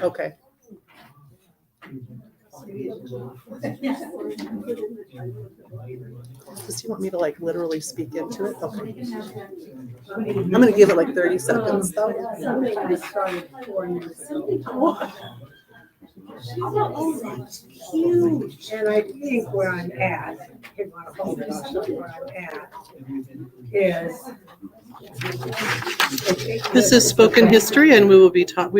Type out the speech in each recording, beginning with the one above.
Okay. Does he want me to like literally speak into it? Okay. I'm going to give it like 30 seconds though. Huge. And I think where I'm at, if you want to hold it up, where I'm at is. This is Spoken History, and we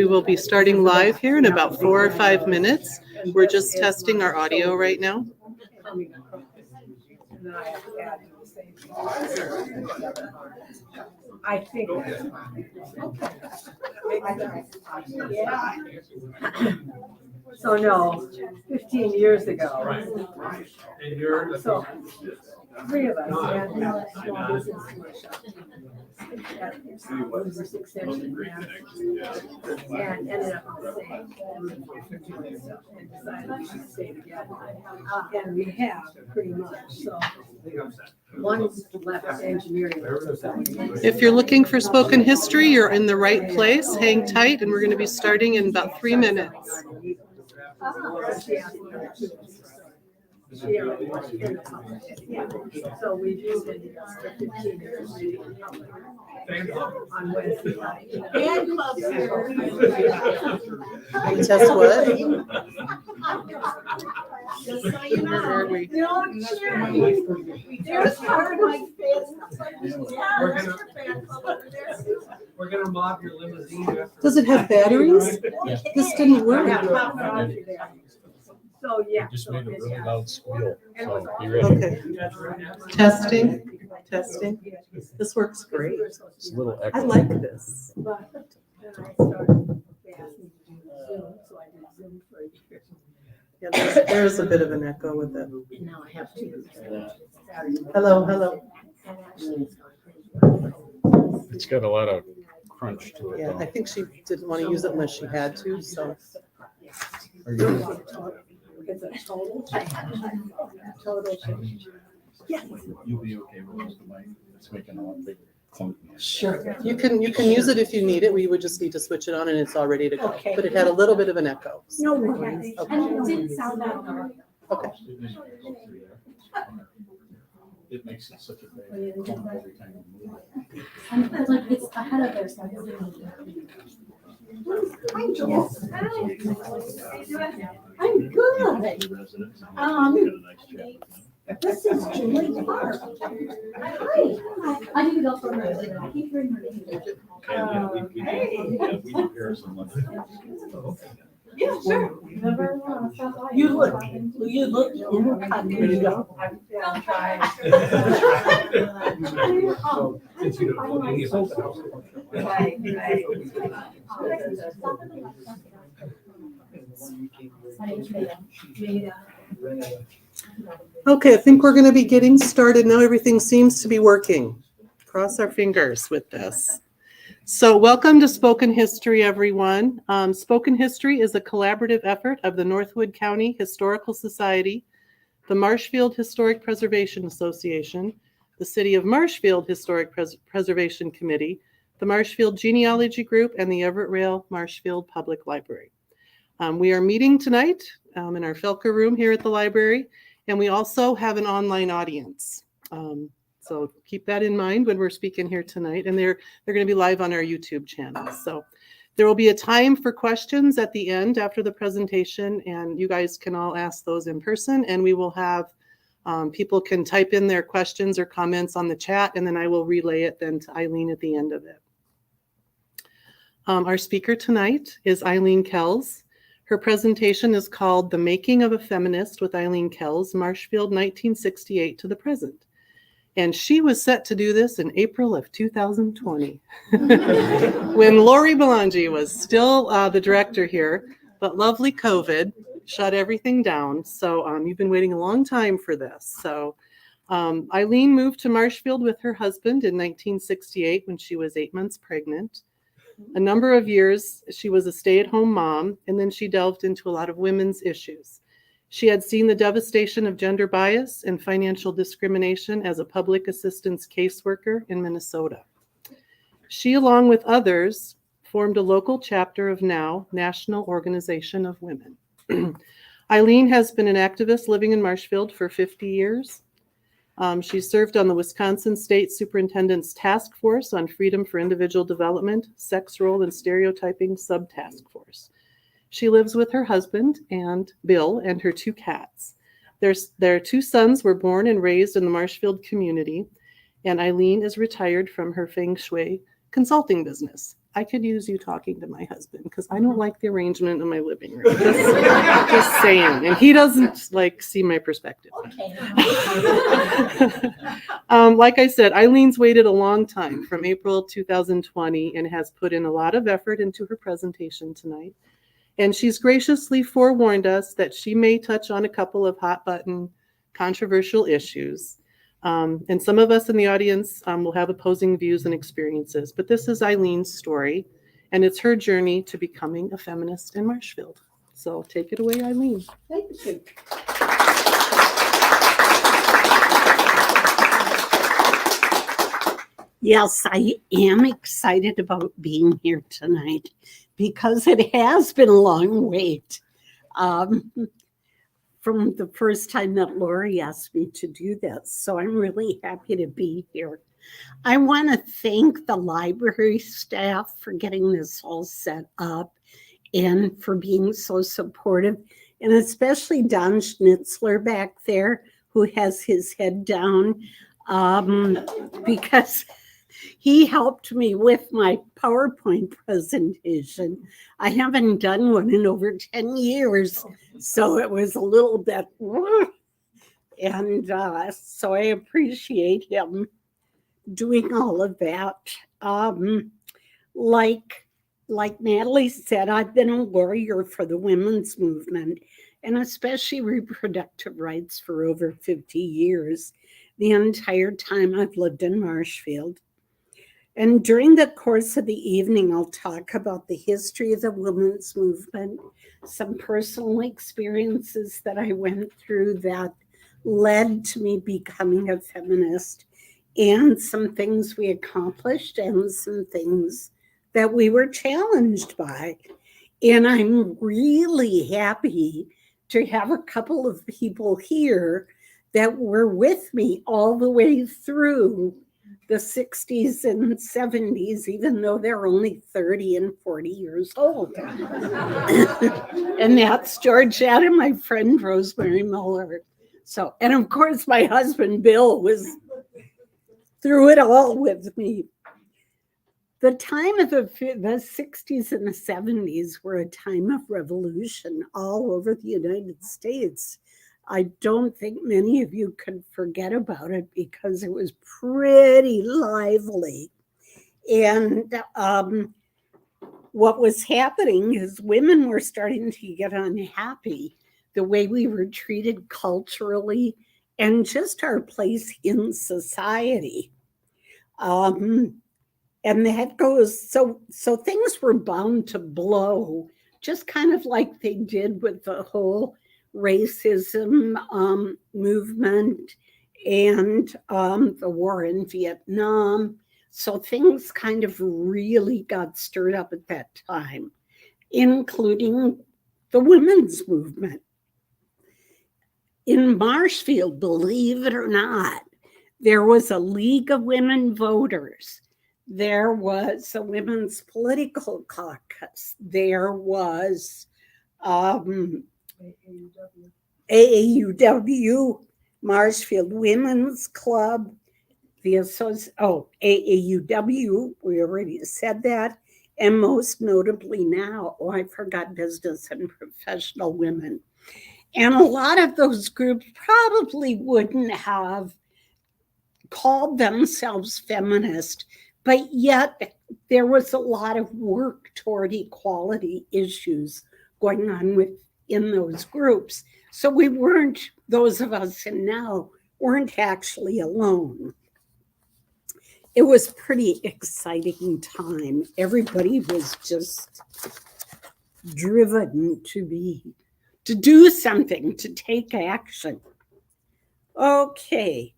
will be starting live here in about 4 or 5 minutes. We're just testing our audio right now. I think so. No, 15 years ago. Right. And you're So 3 of us had a small business workshop at River Extension and ended up in the same and decided we should stay together. And we have pretty much. So one left engineering. If you're looking for Spoken History, you're in the right place. Hang tight, and we're going to be starting in about 3 minutes. So we do it for 15 years on Wednesday night. Test what? Just so you know. Where are we? There's part of my We're gonna mob your limousine after. Does it have batteries? This didn't work. So yeah. Just made a really loud squeal. So be ready. Okay. Testing. This works great. It's a little I echo. like this. But then I started, they asked me to do Zoom, so I did Zoom for a year. Yeah, there's a bit of an echo with it. And now I have to. Hello. And actually, It's got a lot of crunch to it. Yeah, I Though. think she didn't want to use it unless she had to, so. Are you, it's a total change. Yeah. you'll be okay with this mic? It's making a big clunk. Sure. You can use it if you need it. We would just need to switch it on and it's all ready to go. Okay. But it had a little bit of an echo. No worries. Okay. And it didn't sound that hard. Okay. It makes it such a big clunk every time you move it. And it's like it's ahead of their stuff. Hi, Joel. I'm good. This is Julie Park. Hi. I need to go for her. I keep hearing her name. We do Harrison Monday. Yeah, sure. You look incognito. I'll try. Since you don't know any of us. Right. Okay, I think we're going to be getting started now. Everything seems to be working. Cross our fingers with this. So welcome to Spoken History, everyone. Spoken History is a collaborative effort of the Northwood County Historical Society, the Marshfield Historic Preservation Association, the City of Marshfield Historic Preservation Committee, the Marshfield Genealogy Group, and the Everett Rail Marshfield Public Library. We are meeting tonight in our Felker room here at the library, and we also have an online audience. So keep that in mind when we're speaking here tonight, and they're going to be live on our YouTube channel. So there will be a time for questions at the end after the presentation, and you guys can all ask those in person, and we will have people can type in their questions or comments on the chat, and then I will relay it then to Eileen at the end of it. Our speaker tonight is Eileen Kelz. Her presentation is called The Making of a Feminist with Eileen Kelz, Marshfield 1968 to the Present. And she was set to do this in April of 2020 when Lori Belangi was still the director here, but lovely COVID shut everything down. So you've been waiting a long time for this. So Eileen moved to Marshfield with her husband in 1968 when she was 8 months pregnant. A number of years, she was a stay-at-home mom, and then she delved into a lot of women's issues. She had seen the devastation of gender bias and financial discrimination as a public assistance caseworker in Minnesota. She, along with others, formed a local chapter of NOW, National Organization of Women. Eileen has been an activist living in Marshfield for 50 years. She served on the Wisconsin State Superintendent's Task Force on Freedom for Individual Development, Sex Role and Stereotyping Subtask Force. She lives with her husband, and Bill, and her 2 cats. Their 2 sons were born and raised in the Marshfield community, and Eileen is retired from her feng shui consulting business. I could use you talking to my husband because I don't like the arrangement in my living room. Just saying. And he doesn't like see my perspective. Okay. Like I said, Eileen's waited a long time from April 2020 and has put in a lot of effort into her presentation tonight. And she's graciously forewarned us that she may touch on a couple of hot button controversial issues. And some of us in the audience will have opposing views and experiences, but this is Eileen's story, and it's her journey to becoming a feminist in Marshfield. So take it away, Eileen. Thank you. Yes, I am excited about being here tonight because it has been a long wait. From the first time that Lori asked me to do this. So I'm really happy to be here. I want to thank the library staff for getting this all set up and for being so supportive, and especially Don Schnitzler back there who has his head down because he helped me with my PowerPoint presentation. I haven't done one in over 10 years, so it was a little bit, and so I appreciate him doing all of that. Like Natalie said, I've been a warrior for the women's movement, and especially reproductive rights for over 50 years, the entire time I've lived in Marshfield. And during the course of the evening, I'll talk about the history of the women's movement, some personal experiences that I went through that led to me becoming a feminist, and some things we accomplished and some things that we were challenged by. And I'm really happy to have a couple of people here that were with me all the way through the 60s and 70s, even though they're only 30 and 40 years old. And that's Georgette and my friend Rosemary Meyer. So, and of course, my husband Bill was through it all with me. The time of the 60s and the 70s were a time of revolution all over the United States. I don't think many of you could forget about it because it was pretty lively. And what was happening is women were starting to get unhappy the way we were treated culturally and just our place in society. And that goes, so things were bound to blow, just kind of like they did with the whole racism movement and the war in Vietnam. So things kind of really got stirred up at that time, including the women's movement. In Marshfield, believe it or not, there was a League of Women Voters. There was a Women's Political Caucus. There was AAUW, Marshfield Women's Club, the AAUW, we already said that, and most notably now, I forgot Business and Professional Women. And a lot of those groups probably wouldn't have called themselves feminist, but yet there was a lot of work toward equality issues going on within those groups. So we weren't, those of us in now, weren't actually alone. It was a pretty exciting time. Everybody was just driven to do something, to take action. Okay.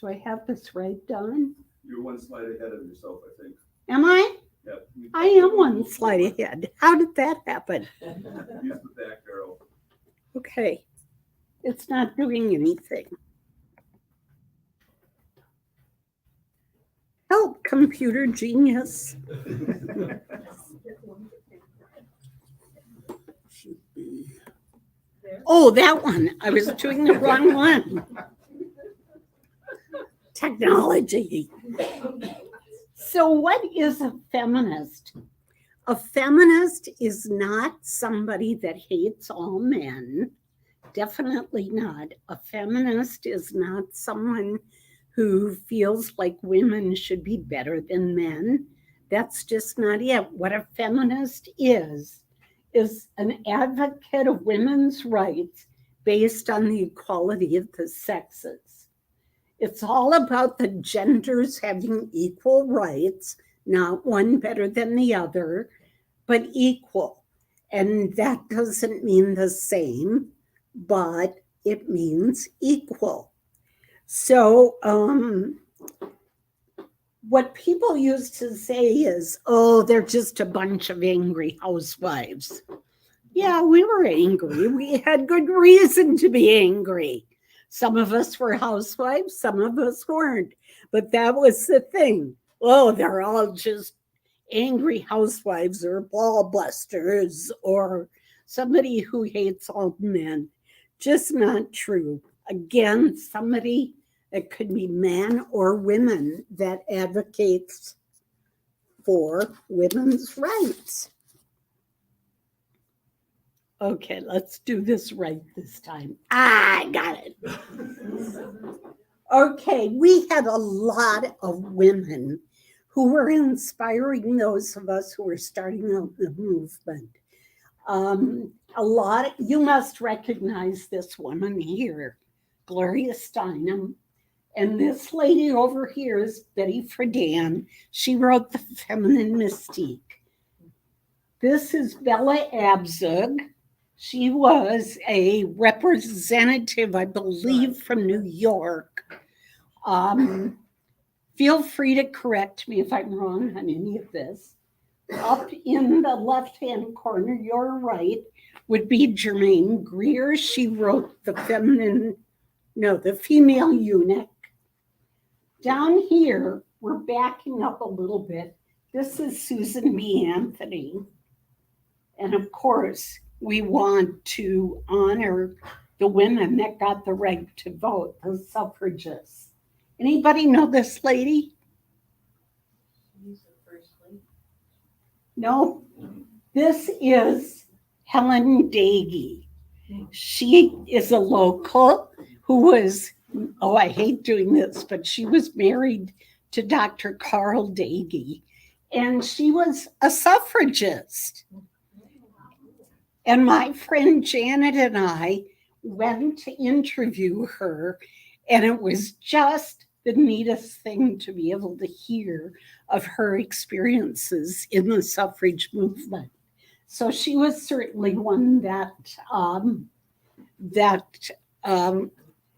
Do I have this right, Don? You're one slide ahead of yourself, I think. Am I? Yeah. I am one slide ahead. How did that happen? Use the back arrow. Okay. It's not doing anything. Help, computer genius. Oh, that one. I was doing the wrong one. Technology. So what is a feminist? A feminist is not somebody that hates all men. Definitely not. A feminist is not someone who feels like women should be better than men. That's just not it. What a feminist is an advocate of women's rights based on the equality of the sexes. It's all about the genders having equal rights, not one better than the other, but equal. And that doesn't mean the same, but it means equal. So what people used to say is, oh, they're just a bunch of angry housewives. Yeah, we were angry. We had good reason to be angry. Some of us were housewives, some of us weren't. But that was the thing. Oh, they're all just angry housewives or ball busters or somebody who hates all men. Just not true. Again, somebody, it could be men or women, that advocates for women's rights. Okay, let's do this right this time. I got it. Okay, we had a lot of women who were inspiring those of us who were starting out the movement. You must recognize this woman here, Gloria Steinem. And this lady over here is Betty Friedan. She wrote The Feminine Mystique. This is Bella Abzug. She was a representative, I believe, from New York. Feel free to correct me if I'm wrong on any of this. Up in the left-hand corner, your right, would be Germaine Greer. She wrote The Female Eunuch. Down here, we're backing up a little bit. This is Susan B. Anthony. And of course, we want to honor the women that got the right to vote, the suffragists. Anybody know this lady? No? This is Helen Dagey. She is a local who was, I hate doing this, but she was married to Dr. Carl Dagey, and she was a suffragist. And my friend Janet and I went to interview her, and it was just the neatest thing to be able to hear of her experiences in the suffrage movement. So she was certainly one that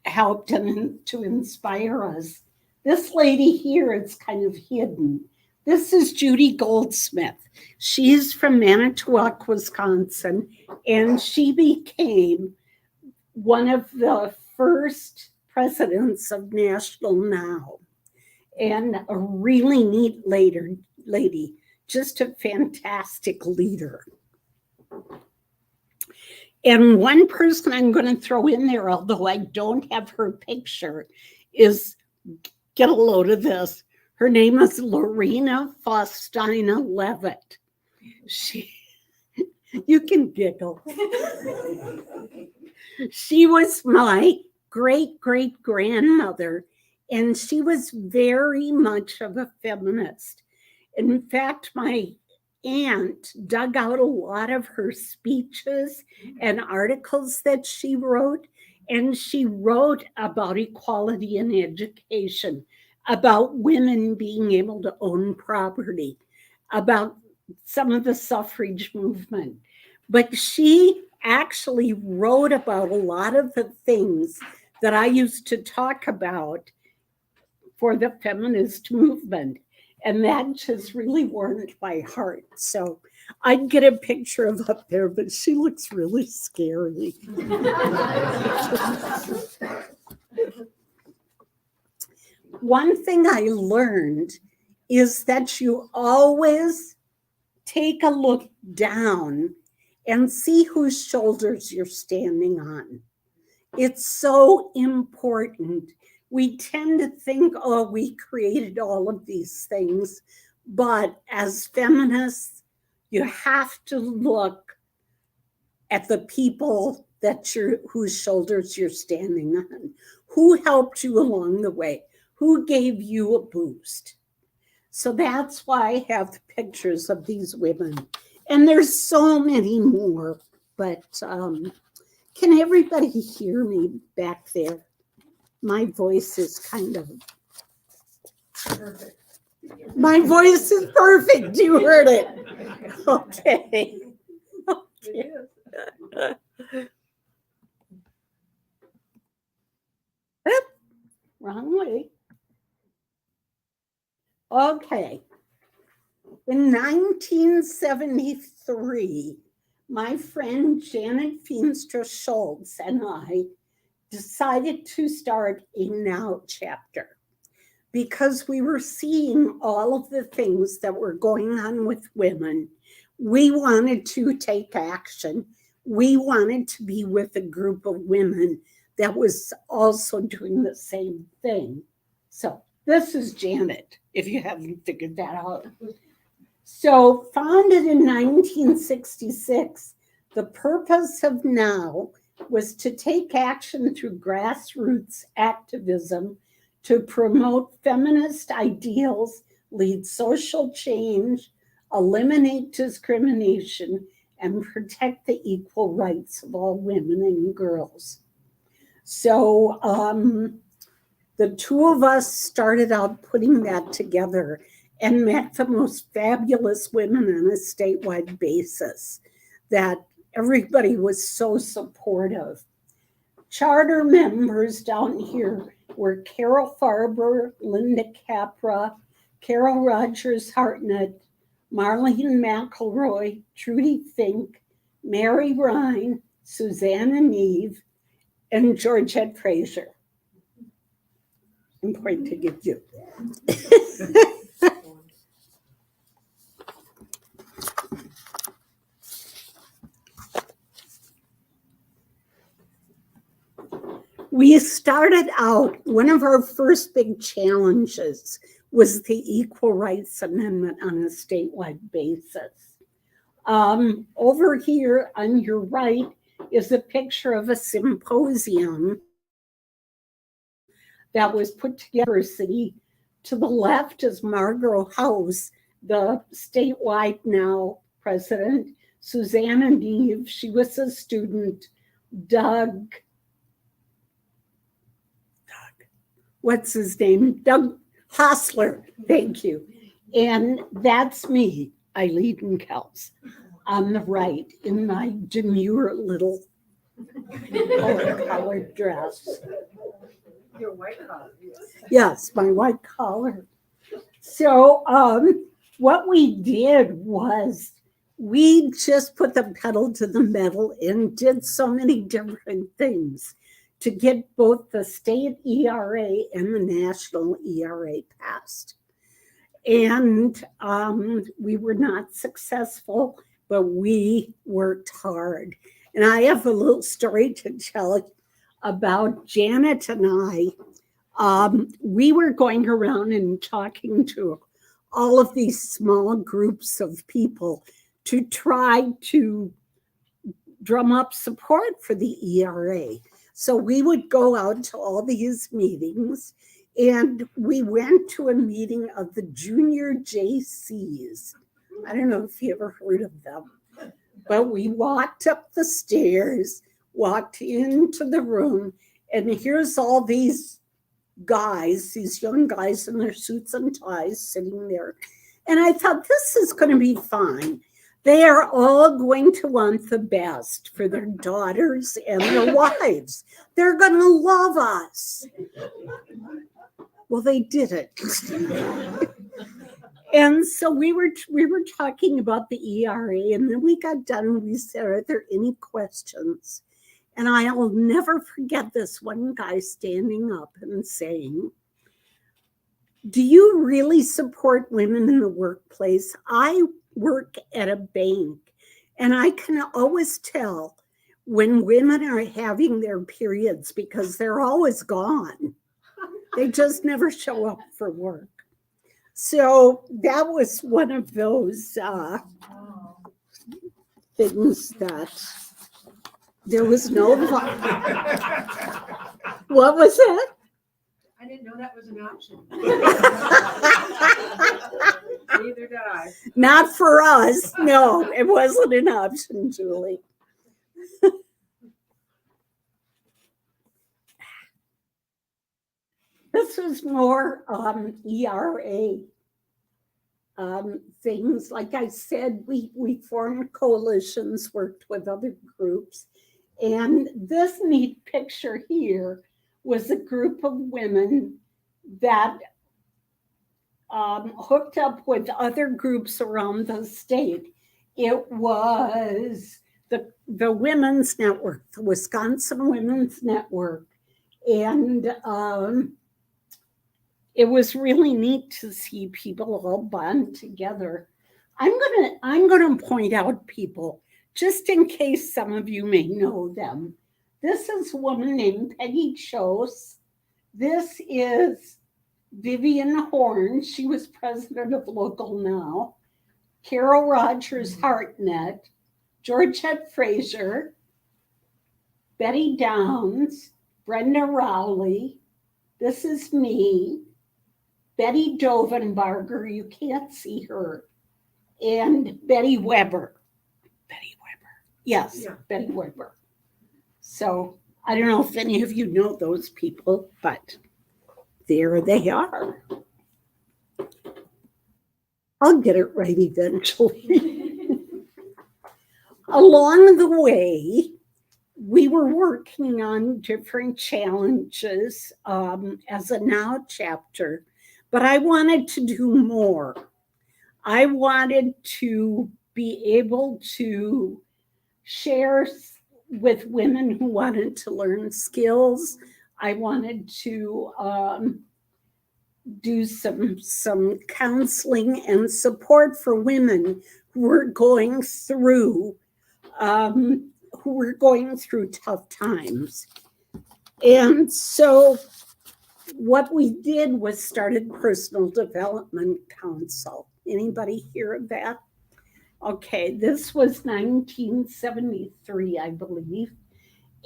helped to inspire us. This lady here is kind of hidden. This is Judy Goldsmith. She's from Manitowoc, Wisconsin, and she became one of the first presidents of National Now, and a really neat lady, just a fantastic leader. And one person I'm going to throw in there, although I don't have her picture, is, get a load of this. Her name is Lorena Faustina Levitt. You can giggle. She was my great-great-grandmother, and she was very much of a feminist. In fact, my aunt dug out a lot of her speeches and articles that she wrote, and she wrote about equality in education, about women being able to own property, about some of the suffrage movement. But she actually wrote about a lot of the things that I used to talk about for the feminist movement. And that just really warmed my heart. So I'd get a picture of up there, but she looks really scary. One thing I learned is that you always take a look down and see whose shoulders you're standing on. It's so important. We tend to think, oh, we created all of these things, but as feminists, you have to look at the people whose shoulders you're standing on. Who helped you along the way? Who gave you a boost? So that's why I have the pictures of these women. And there's so many more, but can everybody hear me back there? My voice is kind of... Perfect. My voice is perfect. You heard it. Okay. It is. Wrong way. Okay. In 1973, my friend Janet Feenstra Schultz and I decided to start a Now chapter because we were seeing all of the things that were going on with women. We wanted to take action. We wanted to be with a group of women that was also doing the same thing. So this is Janet, if you haven't figured that out. So founded in 1966, the purpose of Now was to take action through grassroots activism to promote feminist ideals, lead social change, eliminate discrimination, and protect the equal rights of all women and girls. So the two of us started out putting that together and met the most fabulous women on a statewide basis that everybody was so supportive. Charter members down here were Carol Farber, Linda Capra, Carol Rogers Hartnett, Marlene McElroy, Trudy Fink, Mary Ryan, Susanna Neve, and Georgette Fraser. I'm pointing at you. We started out, one of our first big challenges was the Equal Rights Amendment on a statewide basis. Over here on your right is a picture of a symposium that was put together. To the left is Margot House, the statewide Now president. Susanna Neve, she was a student. Doug, what's his name? Doug Hostler, thank you. And that's me, Eileen Kelz, on the right in my demure little colored dress. Your white collar. Yes, my white collar. So what we did was we just put the pedal to the metal and did so many different things to get both the state ERA and the national ERA passed. And we were not successful, but we worked hard. And I have a little story to tell about Janet and I. We were going around and talking to all of these small groups of people to try to drum up support for the ERA. So we would go out to all these meetings, and we went to a meeting of the junior JCs. I don't know if you ever heard of them, but we walked up the stairs, walked into the room, and here's all these guys, these young guys in their suits and ties sitting there. And I thought, this is going to be fine. They are all going to want the best for their daughters and their wives. They're going to love us. Well, they did it. And so we were talking about the ERA, and then we got done and we said, are there any questions? And I'll never forget this one guy standing up and saying, do you really support women in the workplace? I work at a bank, and I can always tell when women are having their periods because they're always gone. They just never show up for work. So that was one of those things that there was no. What was that? I didn't know that was an option. Neither did I. Not for us. No, it wasn't an option, Julie. This was more ERA things. Like I said, we formed coalitions, worked with other groups. And this neat picture here was a group of women that hooked up with other groups around the state. It was the Women's Network, the Wisconsin Women's Network. And it was really neat to see people all bond together. I'm gonna point out people, just in case some of you may know them. This is a woman named Peggy Chose. This is Vivian Horn. She was president of Local Now. Carol Rogers Hartnett, Georgette Fraser, Betty Downs, Brenda Rowley. This is me. Betty Dovenbarger, you can't see her. And Betty Weber. Betty Weber. Yes, yeah. Betty Weber. So I don't know if any of you know those people, but there they are. I'll get it right eventually. Along the way, we were working on different challenges as a Now chapter, but I wanted to do more. I wanted to be able to share with women who wanted to learn skills. I wanted to do some counseling and support for women who were going through tough times. And so what we did was started Personal Development Council. Anybody hear of that? Okay, this was 1973, I believe.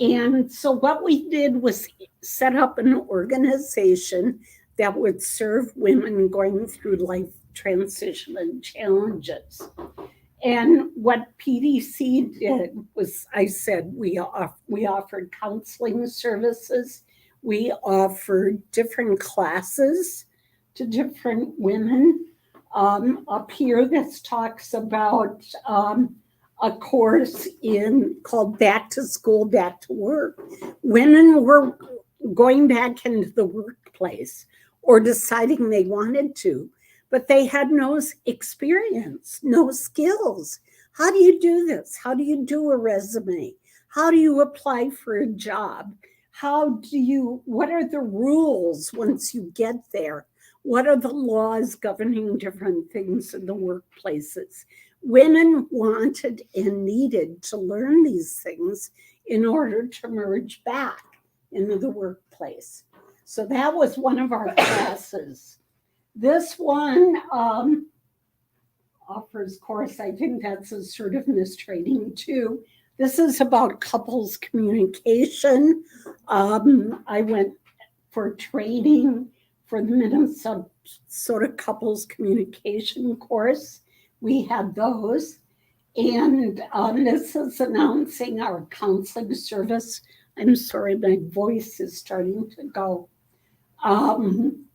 And so what we did was set up an organization that would serve women going through life transition and challenges. And what PDC did was, I said, we offered counseling services. We offered different classes to different women. Up here, this talks about a course called Back to School, Back to Work. Women were going back into the workplace or deciding they wanted to, but they had no experience, no skills. How do you do this? How do you do a resume? How do you apply for a job? What are the rules once you get there? What are the laws governing different things in the workplaces? Women wanted and needed to learn these things in order to merge back into the workplace. So that was one of our classes. This one offers course, I think that's assertiveness training too. This is about couples communication. I went for training for the Minnesota Couples Communication course. We had those. And this is announcing our counseling service. I'm sorry, my voice is starting to go. And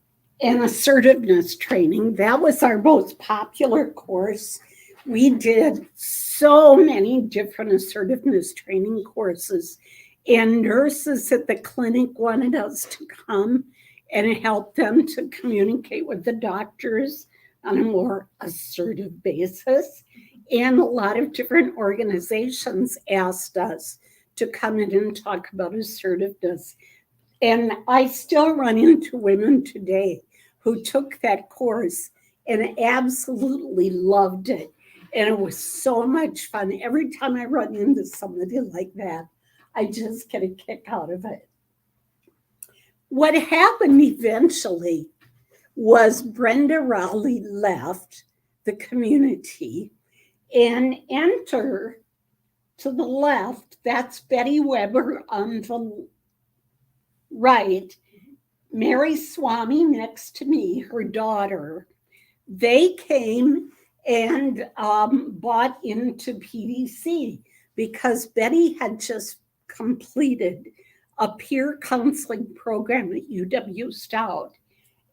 assertiveness training. That was our most popular course. We did so many different assertiveness training courses, and nurses at the clinic wanted us to come and help them to communicate with the doctors on a more assertive basis. And a lot of different organizations asked us to come in and talk about assertiveness. And I still run into women today who took that course and absolutely loved it. And it was so much fun. Every time I run into somebody like that, I just get a kick out of it. What happened eventually was Brenda Rowley left the community and enter to the left, that's Betty Weber on the right, Mary Swami next to me, her daughter. They came and bought into PDC because Betty had just completed a peer counseling program at UW Stout.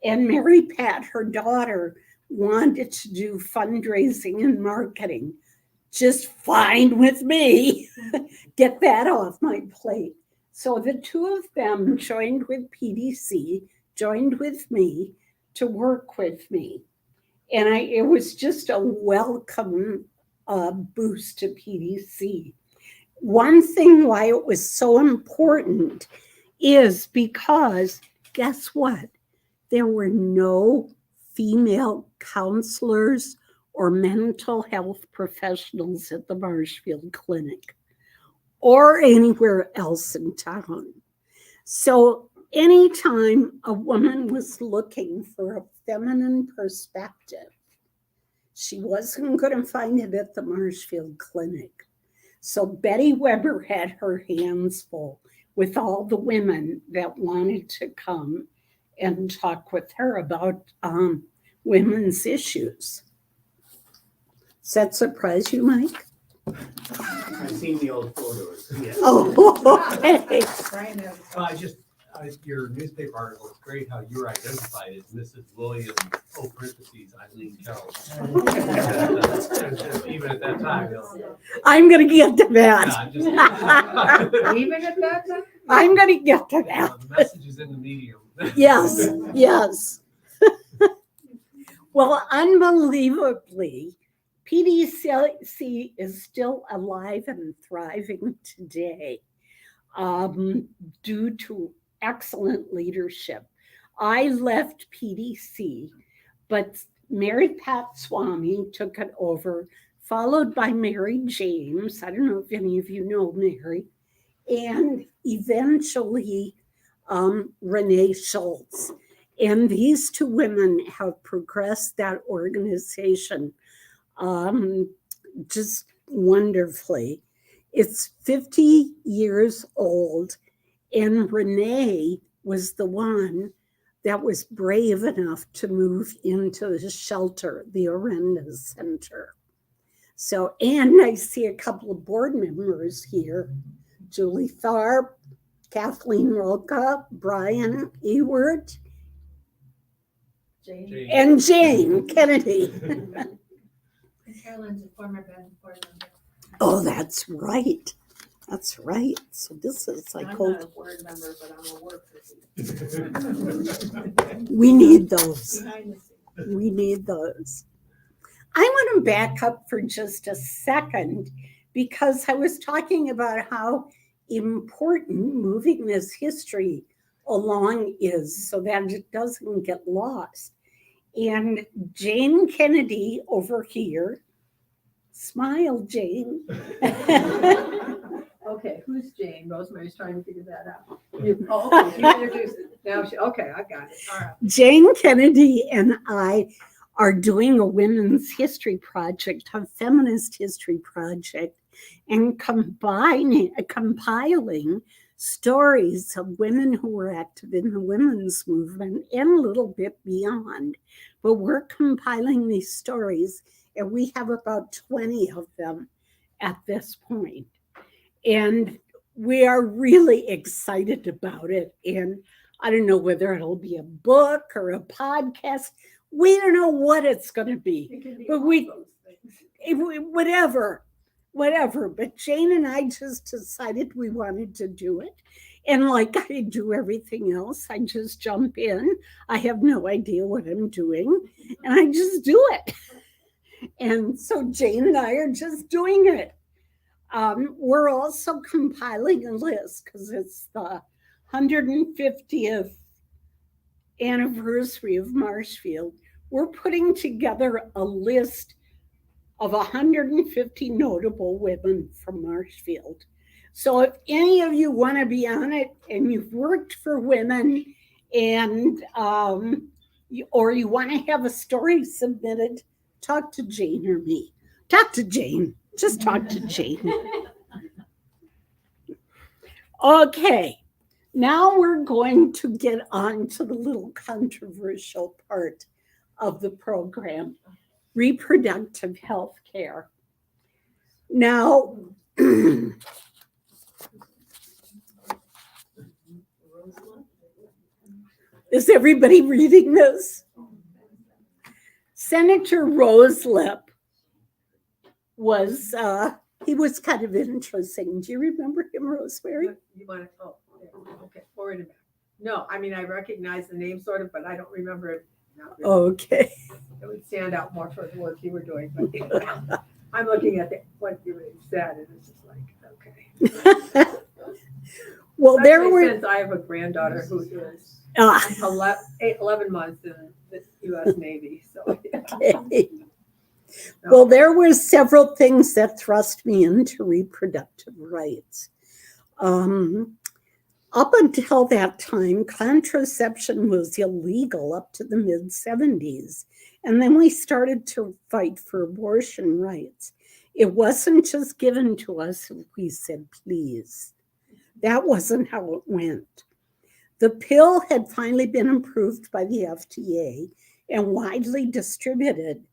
And Mary Pat, her daughter, wanted to do fundraising and marketing. Just fine with me. Get that off my plate. So the two of them joined with PDC, joined with me to work with me. And it was just a welcome boost to PDC. One thing why it was so important is because, guess what? There were no female counselors or mental health professionals at the Marshfield Clinic or anywhere else in town. So anytime a woman was looking for a feminine perspective, she wasn't going to find it at the Marshfield Clinic. So Betty Weber had her hands full with all the women that wanted to come and talk with her about women's issues. Does that surprise you, Mike? I've seen the old photos, yes. Oh, okay. Your newspaper article is great how you're identified as Mrs. William, Eileen Kelz. Even at that time, I'm going to get to that. Even at that time? I'm going to get to that. The message is in the medium. Yes, yes. Well, unbelievably, PDC is still alive and thriving today due to excellent leadership. I left PDC, but Mary Pat Swami took it over, followed by Mary James. I don't know if any of you know Mary. And eventually Renee Schultz. And these two women have progressed that organization just wonderfully. It's 50 years old, and Renee was the one that was brave enough to move into the shelter, the Orenda Center. So, and I see a couple of board members here, Julie Tharp, Kathleen Roca, Brian Ewert, and Jane Kennedy. Carolyn's a former board member. Oh, that's right. That's right. So this is like I'm old. not a board member, but I'm a work person. We need those. Behind the scenes. We need those. I want to back up for just a second because I was talking about how important moving this history along is so that it doesn't get lost. And Jane Kennedy over here, smile, Jane. Okay, who's Jane? Rosemary's trying to figure that out. Oh, okay, you introduced it. Now okay, I got it. All right. Jane Kennedy and I are doing a women's history project, a feminist history project, and compiling stories of women who were active in the women's movement and a little bit beyond. But we're compiling these stories, and we have about 20 of them at this point. And we are really excited about it. And I don't know whether it'll be a book or a podcast. We don't know what it's going to be. It can be But all those things. whatever. But Jane and I just decided we wanted to do it. And like I do everything else, I just jump in. I have no idea what I'm doing, and I just do it. And so Jane and I are just doing it. We're also compiling a list because it's the 150th anniversary of Marshfield. We're putting together a list of 150 notable women from Marshfield. So if any of you want to be on it and you've worked for women and or you want to have a story submitted, talk to Jane or me. Talk to Jane. Just talk to Jane. Okay. Now we're going to get on to the little controversial part of the program, reproductive health care. Now, is everybody reading this? Senator Roselip was, he was kind of interesting. Do you remember him, Rosemary? You want to, oh, okay, forward and back. No, I mean, I recognize the name sort of, but I don't remember it. Not really. Okay. It would stand out more for the work you were doing, but I'm looking at what you said, and it's just like, okay. Well, there Especially were. since I have a granddaughter who is 11 months in the U.S. Navy, so. Okay. Well, there were several things that thrust me into reproductive rights. Up until that time, contraception was illegal up to the mid-70s. And then we started to fight for abortion rights. It wasn't just given to us if we said please. That wasn't how it went. The pill had finally been approved by the FDA and widely distributed,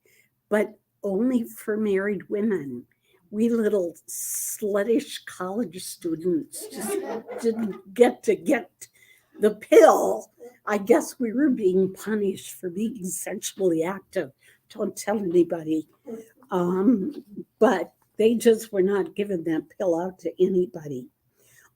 but only for married women. We little sluttish college students just didn't get the pill. I guess we were being punished for being sexually active. Don't tell anybody. But they just were not giving that pill out to anybody.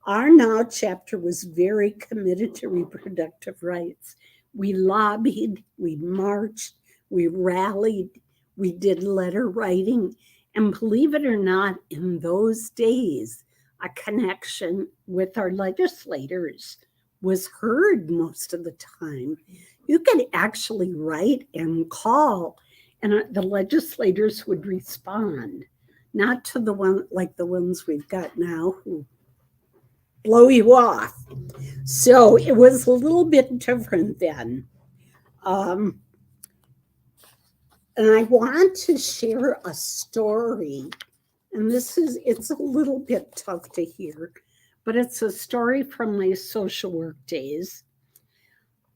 Our Now chapter was very committed to reproductive rights. We lobbied, we marched, we rallied, we did letter writing. And believe it or not, in those days, a connection with our legislators was heard most of the time. You could actually write and call, and the legislators would respond, not to the one like the ones we've got now who blow you off. So it was a little bit different then. And I want to share a story, and it's a little bit tough to hear, but it's a story from my social work days.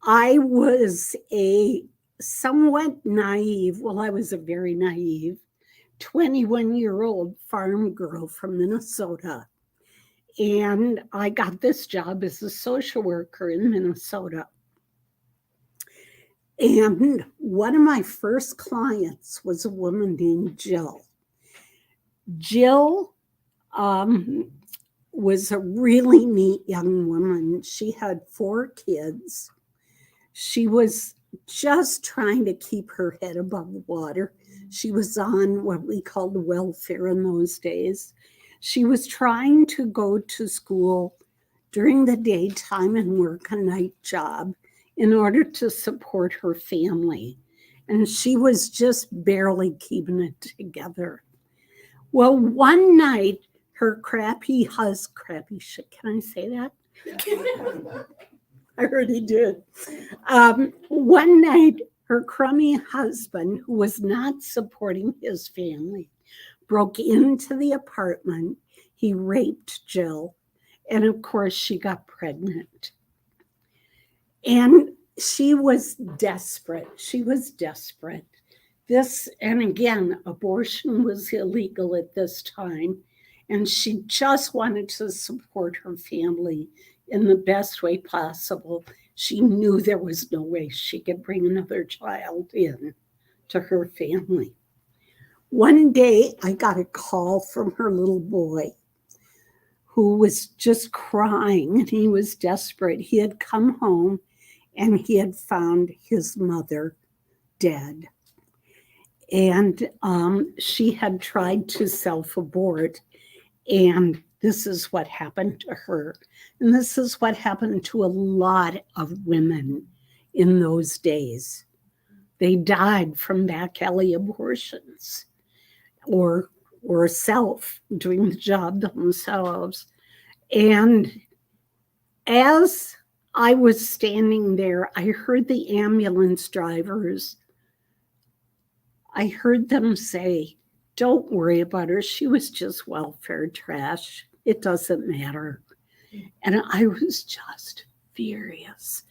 I was a somewhat naive, I was a very naive 21-year-old farm girl from Minnesota. And I got this job as a social worker in Minnesota. And one of my first clients was a woman named Jill. Jill was a really neat young woman. She had 4 kids. She was just trying to keep her head above water. She was on what we called welfare in those days. She was trying to go to school during the daytime and work a night job in order to support her family. And she was just barely keeping it together. Well, one night, her crappy shit, can I say that? I already did. One night, her crummy husband, who was not supporting his family, broke into the apartment. He raped Jill. And of course, she got pregnant. And she was desperate. And again, abortion was illegal at this time. And she just wanted to support her family in the best way possible. She knew there was no way she could bring another child in to her family. One day, I got a call from her little boy, who was just crying and he was desperate. He had come home and he had found his mother dead. And she had tried to self-abort, and this is what happened to her. And this is what happened to a lot of women in those days. They died from back alley abortions or self doing the job themselves. And as I was standing there, I heard the ambulance drivers, I heard them say, "Don't worry about her. She was just welfare trash. It doesn't matter." And I was just furious.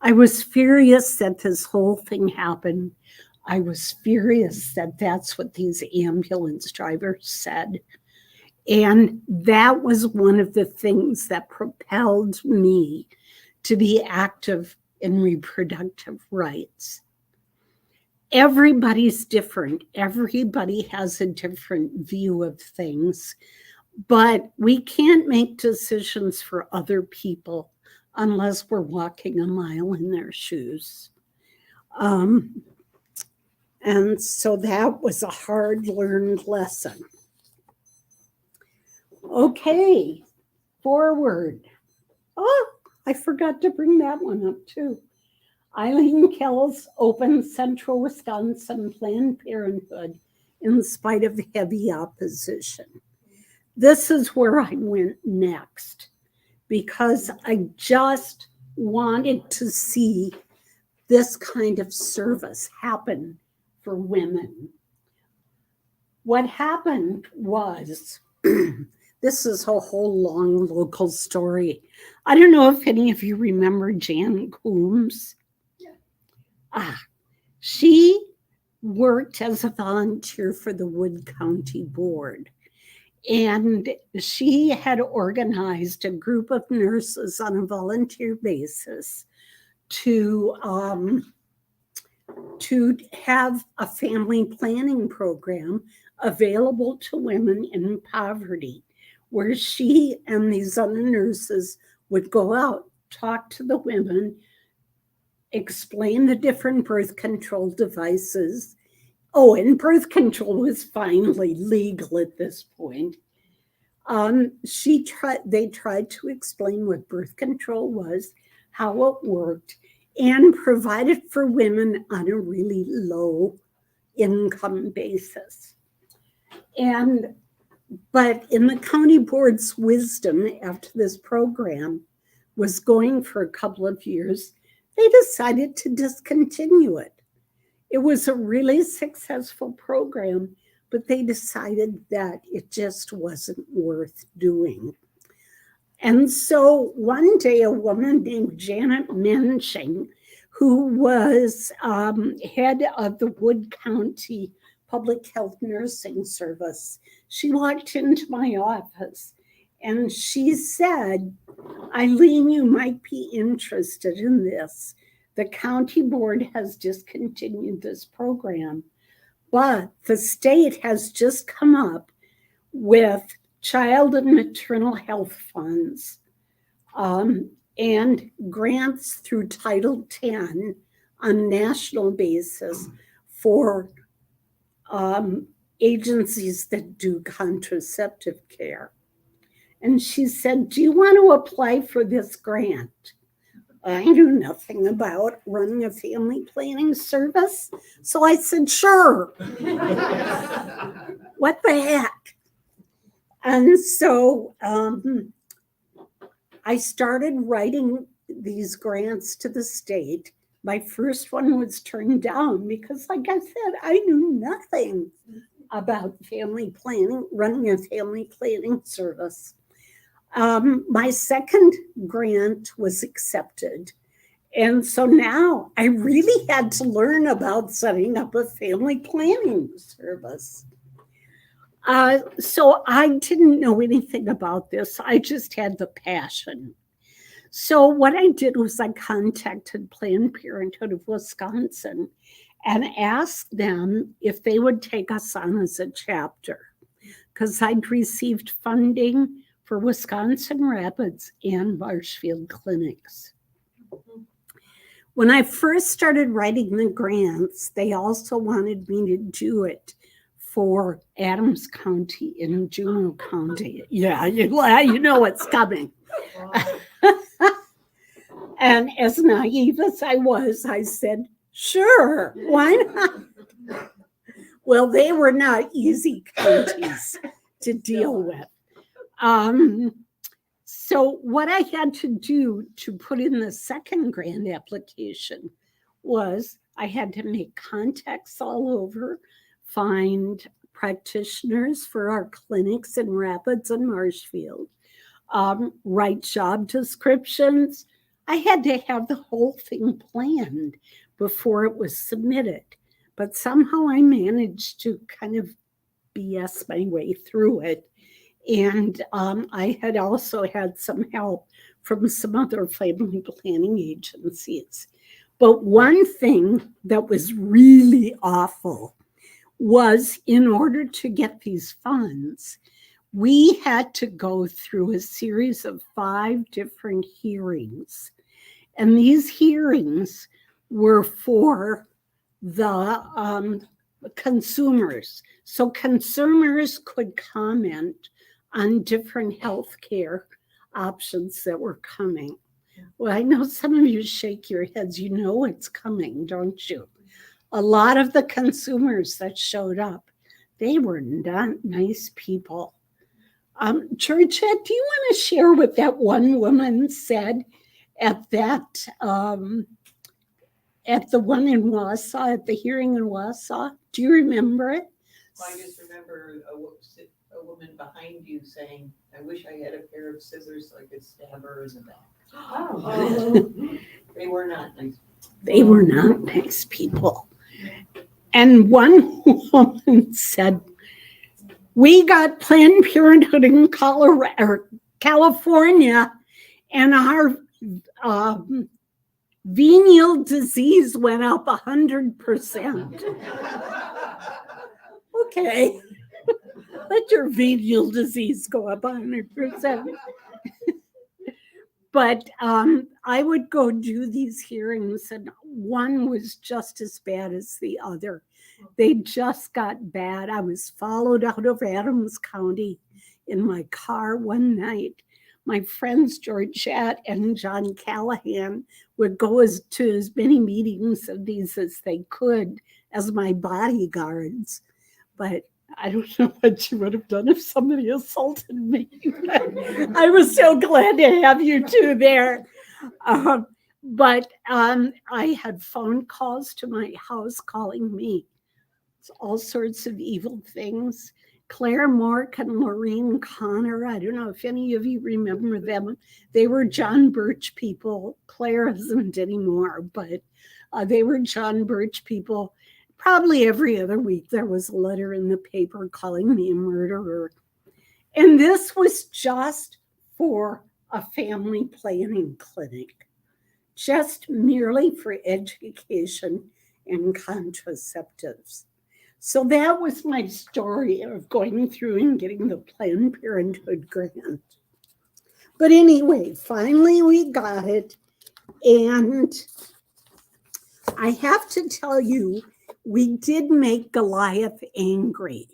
I was furious that this whole thing happened. I was furious that that's what these ambulance drivers said. And that was one of the things that propelled me to be active in reproductive rights. Everybody's different. Everybody has a different view of things, but we can't make decisions for other people unless we're walking a mile in their shoes. And so that was a hard-learned lesson. Okay, forward. Oh, I forgot to bring that one up too. Eileen Kelz opened Central Wisconsin Planned Parenthood in spite of heavy opposition. This is where I went next because I just wanted to see this kind of service happen for women. What happened was, this is a whole long local story. I don't know if any of you remember Jan Coombs. She worked as a volunteer for the Wood County Board. And she had organized a group of nurses on a volunteer basis to have a family planning program available to women in poverty, where she and these other nurses would go out, talk to the women, explain the different birth control devices. Oh, and birth control was finally legal at this point. They tried to explain what birth control was, how it worked, and provided for women on a really low income basis. But in the county board's wisdom, after this program was going for a couple of years, they decided to discontinue it. It was a really successful program, but they decided that it just wasn't worth doing. And so one day, a woman named Janet Menching, who was head of the Wood County Public Health Nursing Service, she walked into my office and she said, "Eileen, you might be interested in this. The county board has discontinued this program, but the state has just come up with child and maternal health funds and grants through Title X on national basis for agencies that do contraceptive care." And she said, "Do you want to apply for this grant?" I knew nothing about running a family planning service, so I said, "Sure." What the heck? And so I started writing these grants to the state. My first one was turned down because, like I said, I knew nothing about family planning, running a family planning service. My second grant was accepted. And so now I really had to learn about setting up a family planning service. So I didn't know anything about this. I just had the passion. So what I did was I contacted Planned Parenthood of Wisconsin and asked them if they would take us on as a chapter, because I'd received funding for Wisconsin Rapids and Marshfield clinics. When I first started writing the grants, they also wanted me to do it for Adams County and Juneau County. Yeah, you know what's coming. And as naive as I was, I said, sure, why not? Well, they were not easy counties to deal with. So what I had to do to put in the second grant application was I had to make contacts all over, find practitioners for our clinics in Rapids and Marshfield, write job descriptions. I had to have the whole thing planned before it was submitted. But somehow I managed to kind of BS my way through it. And I had also had some help from some other family planning agencies. But one thing that was really awful was in order to get these funds, we had to go through a series of 5 different hearings. And these hearings were for the consumers. So consumers could comment on different healthcare options that were coming. Well, I know some of you shake your heads. You know it's coming, don't you? A lot of the consumers that showed up, they were not nice people. Georgette, do you want to share what that one woman said at that, at the one in Wausau, at the hearing in Wausau? Do you remember it? I just remember a woman behind you saying, I wish I had a pair of scissors so I could stab her in the back. Oh. They were not nice. They were not nice people. And one woman said, we got Planned Parenthood in California, and our venial disease went up 100%. Okay. Let your venial disease go up 100%. But I would go do these hearings, and one was just as bad as the other. They just got bad. I was followed out of Adams County in my car one night. My friends Georgette and John Callahan would go to as many meetings of these as they could as my bodyguards. But I don't know what you would have done if somebody assaulted me. I was so glad to have you two there. But I had phone calls to my house calling me all sorts of evil things. Claire Mork and Maureen Connor, I don't know if any of you remember them. They were John Birch people. Claire isn't anymore, but they were John Birch people. Probably every other week there was a letter in the paper calling me a murderer. And this was just for a family planning clinic, just merely for education and contraceptives. So that was my story of going through and getting the Planned Parenthood grant. But anyway, finally we got it. And I have to tell you, we did make Goliath angry.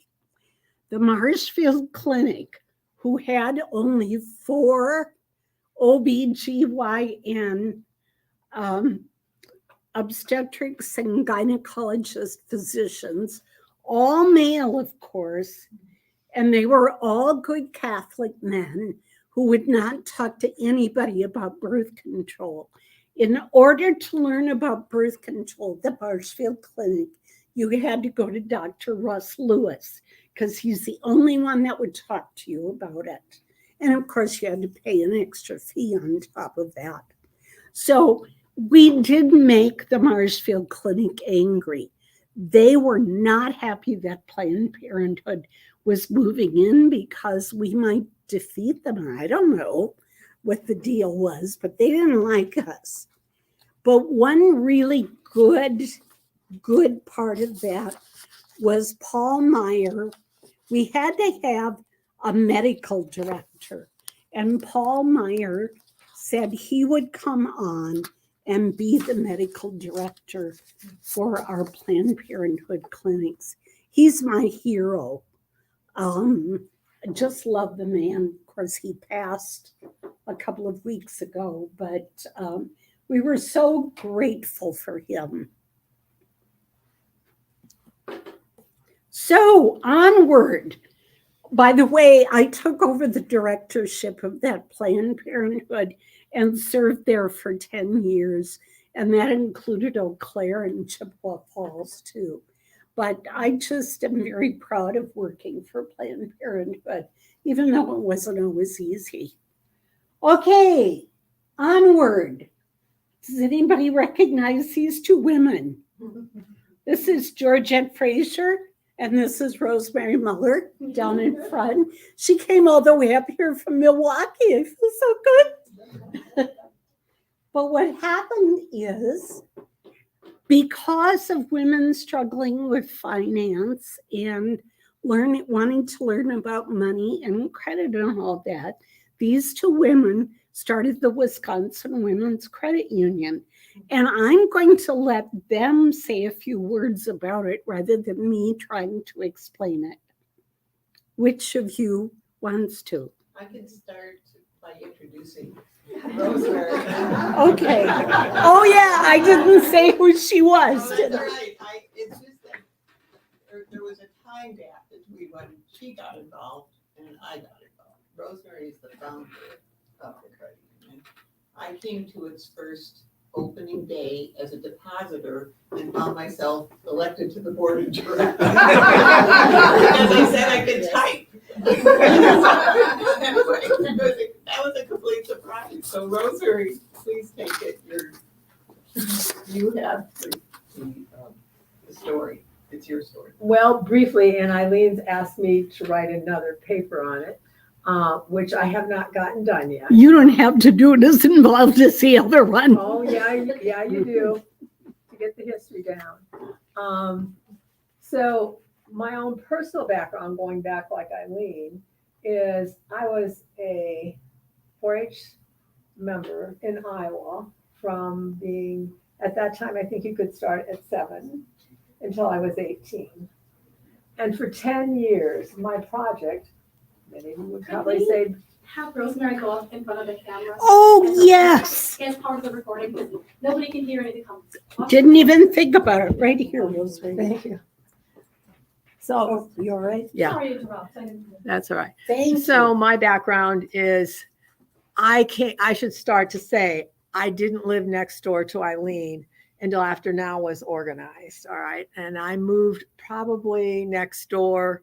The Marshfield Clinic, who had only 4 OBGYN obstetrics and gynecologist physicians, all male, of course, and they were all good Catholic men who would not talk to anybody about birth control. In order to learn about birth control, the Marshfield Clinic, you had to go to Dr. Russ Lewis because he's the only one that would talk to you about it. And of course, you had to pay an extra fee on top of that. So we did make the Marshfield Clinic angry. They were not happy that Planned Parenthood was moving in because we might defeat them. I don't know what the deal was, but they didn't like us. But one really good part of that was Paul Meyer. We had to have a medical director And Paul Meyer said he would come on and be the medical director for our Planned Parenthood clinics. He's my hero. I just love the man. Of course, he passed a couple of weeks ago, but we were so grateful for him. So onward. By the way, I took over the directorship of that Planned Parenthood and served there for 10 years. And that included Eau Claire and Chippewa Falls too. But I just am very proud of working for Planned Parenthood, even though it wasn't always easy. Okay, onward. Does anybody recognize these two women? This is Georgette Fraser. And this is Rosemary Meyer down in front. She came all the way up here from Milwaukee. I feel so good. But what happened is, because of women struggling with finance and wanting to learn about money and credit and all that, these two women started the Wisconsin Women's Credit Union. And I'm going to let them say a few words about it rather than me trying to explain it. Which of you wants to? I can start by introducing Rosemary. Okay. Oh yeah, I didn't say who she was. No, that's all right. It's just that there was a time gap between when she got involved and I got involved. Rosemary is the founder of the credit union. I came to its first opening day as a depositor and found myself elected to the board of directors. Because I said I could type. That was a complete surprise. So Rosemary, please take it. You have the story. It's your story. Well, briefly, and Eileen's asked me to write another paper on it, which I have not gotten done yet. You don't have to do it as involved as the other one. Oh, yeah, you do, to get the history down. So my own personal background, going back like Eileen, is I was a 4-H member in Iowa from being, at that time, I think you could start at 7 until I was 18. And for 10 years, my project, many of you would probably say, Have Rosemary go up in front of the camera. Oh, yes. As part of the recording, because nobody can hear anything comes. Didn't even think about it. Right here, Rosemary. thank you. So, you all right? Yeah, Sorry to interrupt. I didn't- that's all right. Thank So you. my background is, I should start to say, I didn't live next door to Eileen until after Now was organized, all right? And I moved probably next door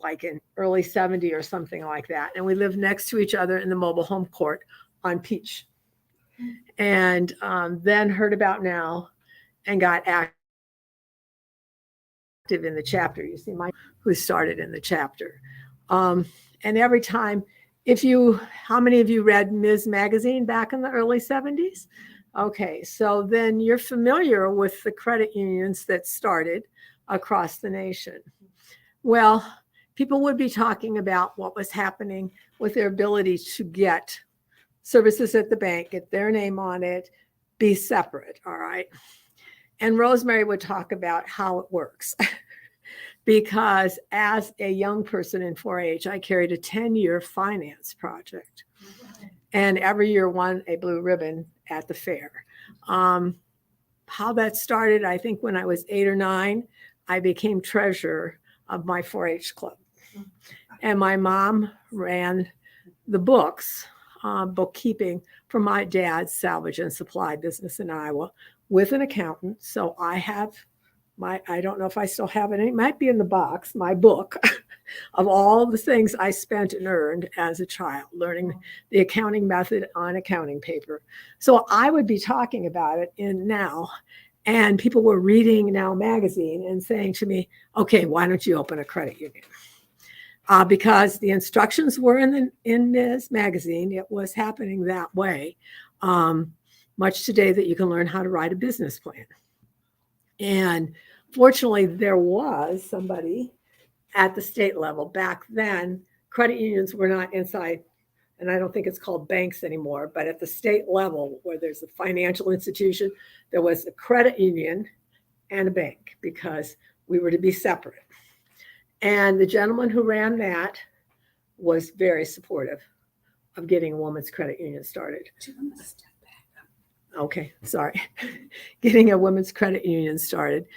like in early 70 or something like that. And we lived next to each other in the mobile home court on Peach. And then heard about Now and got active in the chapter. You see, who started in the chapter. And every time, how many of you read Ms. Magazine back in the early 70s? Okay, so then you're familiar with the credit unions that started across the nation. Well, people would be talking about what was happening with their ability to get services at the bank, get their name on it, be separate, all right? And Rosemary would talk about how it works. Because as a young person in 4-H, I carried a 10-year finance project. And every year won a blue ribbon at the fair. How that started, I think when I was 8 or 9, I became treasurer of my 4-H club. And my mom ran the books, bookkeeping for my dad's salvage and supply business in Iowa with an accountant. So I have I don't know if I still have it. It might be in the box, my book of all the things I spent and earned as a child, learning the accounting method on accounting paper. So I would be talking about it in Now, and people were reading Now magazine and saying to me, okay, why don't you open a credit union? Because the instructions were in Ms. Magazine. It was happening that way. Much today that you can learn how to write a business plan. And fortunately, there was somebody at the state level. Back then, credit unions were not inside and I don't think it's called banks anymore, but at the state level where there's a financial institution, there was a credit union and a bank because we were to be separate. And the gentleman who ran that was very supportive of getting a women's credit union started. Okay, sorry. Getting a women's credit union started,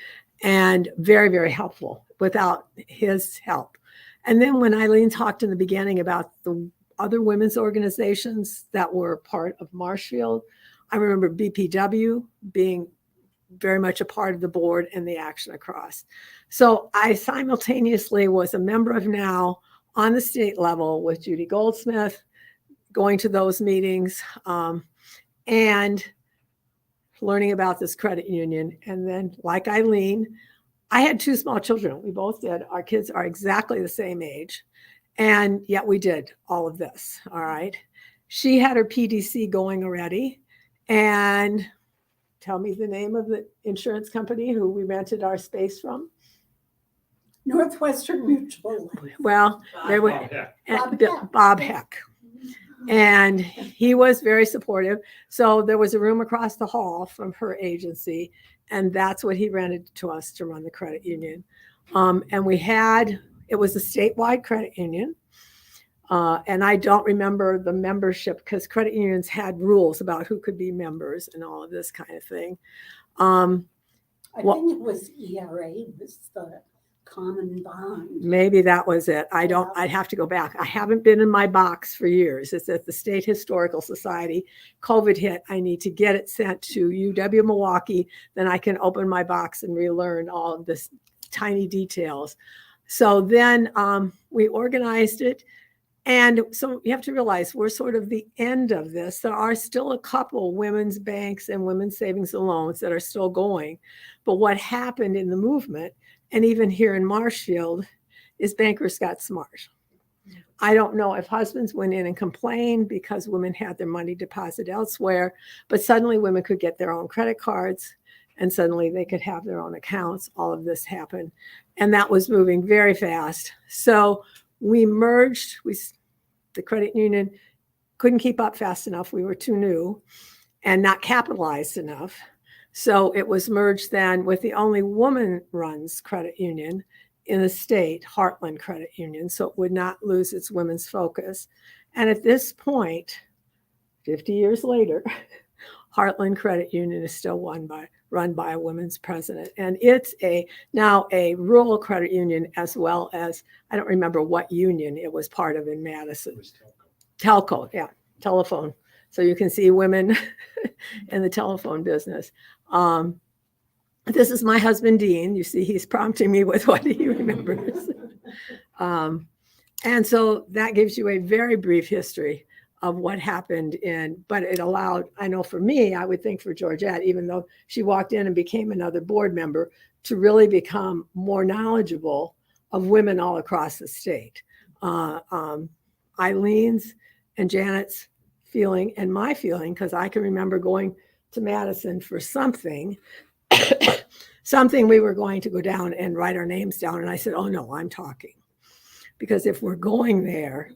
and very, very helpful without his help. And then when Eileen talked in the beginning about the other women's organizations that were part of Marshfield, I remember BPW being very much a part of the board and the Action Across. So I simultaneously was a member of NOW on the state level with Judy Goldsmith, going to those meetings, and learning about this credit union. And then, like Eileen, I had 2 small children. We both did. Our kids are exactly the same age. And yet we did all of this. All right. She had her PDC going already. And tell me the name of the insurance company who we rented our space from. Northwestern Mutual. Well, they were Bob Heck. And he was very supportive. So there was a room across the hall from her agency, and that's what he rented to us to run the credit union. And it was a statewide credit union. And I don't remember the membership because credit unions had rules about who could be members and all of this kind of thing. I think it was ERA, was the common bond. Maybe that was it. I'd have to go back. I haven't been in my box for years. It's at the State Historical Society. COVID hit. I need to get it sent to UW Milwaukee. Then I can open my box and relearn all of this tiny details. So then we organized it. And so you have to realize we're sort of the end of this. There are still a couple women's banks and women's savings and loans that are still going. But what happened in the movement, and even here in Marshfield, is bankers got smart. I don't know if husbands went in and complained because women had their money deposited elsewhere, but suddenly women could get their own credit cards and suddenly they could have their own accounts. All of this happened. And that was moving very fast. So we merged. The credit union couldn't keep up fast enough. We were too new and not capitalized enough. So it was merged then with the only woman-runs credit union in the state, Heartland Credit Union, so it would not lose its women's focus. And at this point, 50 years later, Heartland Credit Union is still run by a women's president. And it's now a rural credit union as well as, I don't remember what union it was part of in Madison. It was Telco, yeah, telephone. So you can see women in the telephone business. This is my husband, Dean. You see, he's prompting me with what he remembers. And so that gives you a very brief history of what happened but it allowed, I know for me, I would think for Georgette, even though she walked in and became another board member, to really become more knowledgeable of women all across the state. Eileen's and Janet's feeling and my feeling, because I can remember going to Madison for something we were going to go down and write our names down. And I said, oh no, I'm talking. Because if we're going there,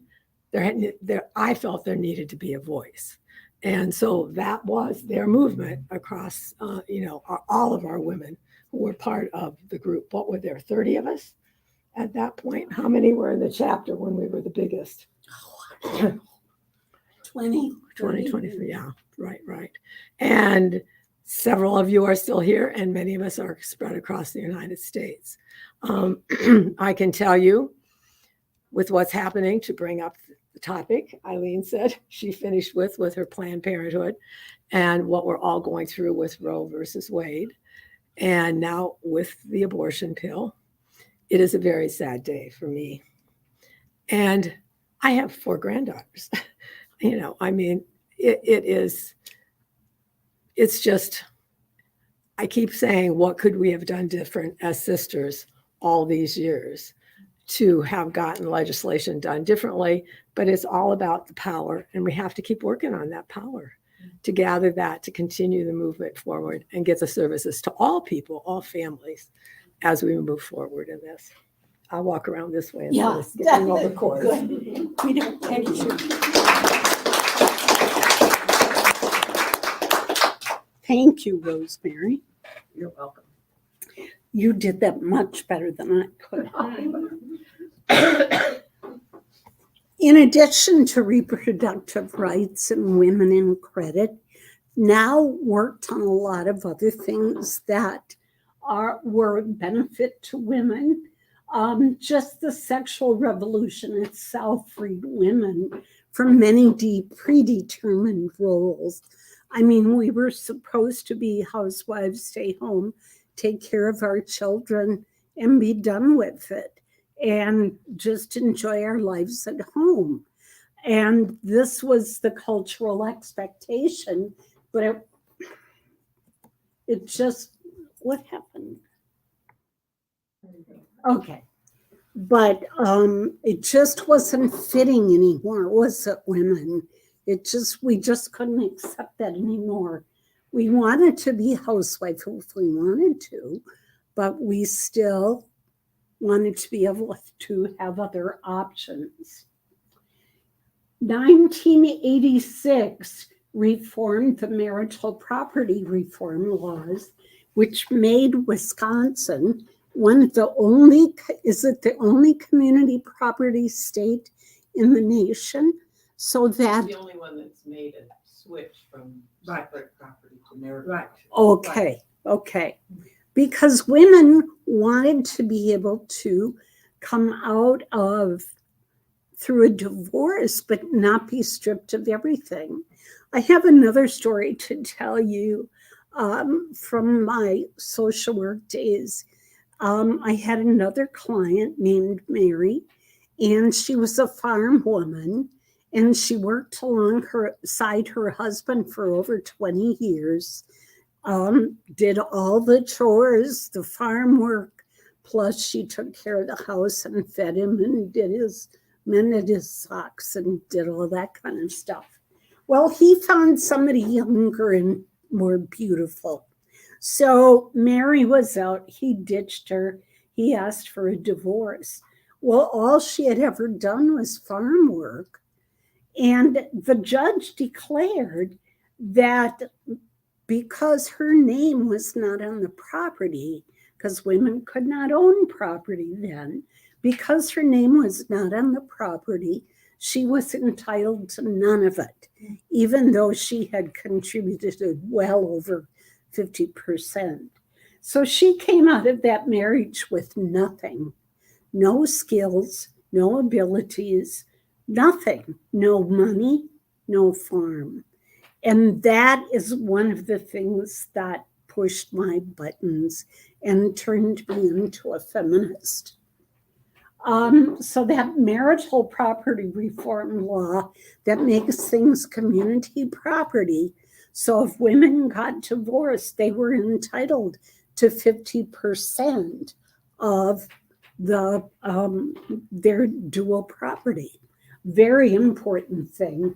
I felt there needed to be a voice. And so that was their movement across, all of our women who were part of the group. What were there, 30 of us at that point? How many were in the chapter when we were the biggest? 20, 23, yeah, right. And several of you are still here, and many of us are spread across the United States. I can tell you, with what's happening, to bring up the topic, Eileen said she finished with her Planned Parenthood and what we're all going through with Roe versus Wade, and now with the abortion pill. It is a very sad day for me. And I have 4 granddaughters. It's just, I keep saying, what could we have done different as sisters all these years to have gotten legislation done differently? But it's all about the power, and we have to keep working on that power to gather that, to continue the movement forward and get the services to all people, all families, as we move forward in this. I'll walk around this way Yeah, instead of skipping over good. course. We don't Thank you. Thank you, Rosemary. You're welcome. You did that much better than I could. In addition to reproductive rights and women in credit, now worked on a lot of other things that were a benefit to women. Just the sexual revolution itself freed women from many predetermined roles. I mean, we were supposed to be housewives, stay home, take care of our children, and be done with it, and just enjoy our lives at home. And this was the cultural expectation, but it just, what happened? Okay. But it just wasn't fitting anymore, was it, women? We just couldn't accept that anymore. We wanted to be housewives if we wanted to, but we still wanted to be able to have other options. 1986 reformed the marital property reform laws, which made Wisconsin one of the only, is it the only community property state in the nation? So that, The only one that's made a switch from separate property to marital. Right. okay. Because women wanted to be able to come out of through a divorce, but not be stripped of everything. I have another story to tell you from my social work days. I had another client named Mary, and she was a farm woman, and she worked alongside her husband for over 20 years, did all the chores, the farm work, plus she took care of the house and fed him and mended his socks and did all that kind of stuff. Well, he found somebody younger and more beautiful. So Mary was out, he ditched her, he asked for a divorce. Well, all she had ever done was farm work. And the judge declared that because her name was not on the property, because women could not own property then, because her name was not on the property, she was entitled to none of it, even though she had contributed well over 50%. So she came out of that marriage with nothing, no skills, no abilities, nothing, no money, no farm. And that is one of the things that pushed my buttons and turned me into a feminist. So that marital property reform law that makes things community property. So if women got divorced, they were entitled to 50% of their dual property. Very important thing.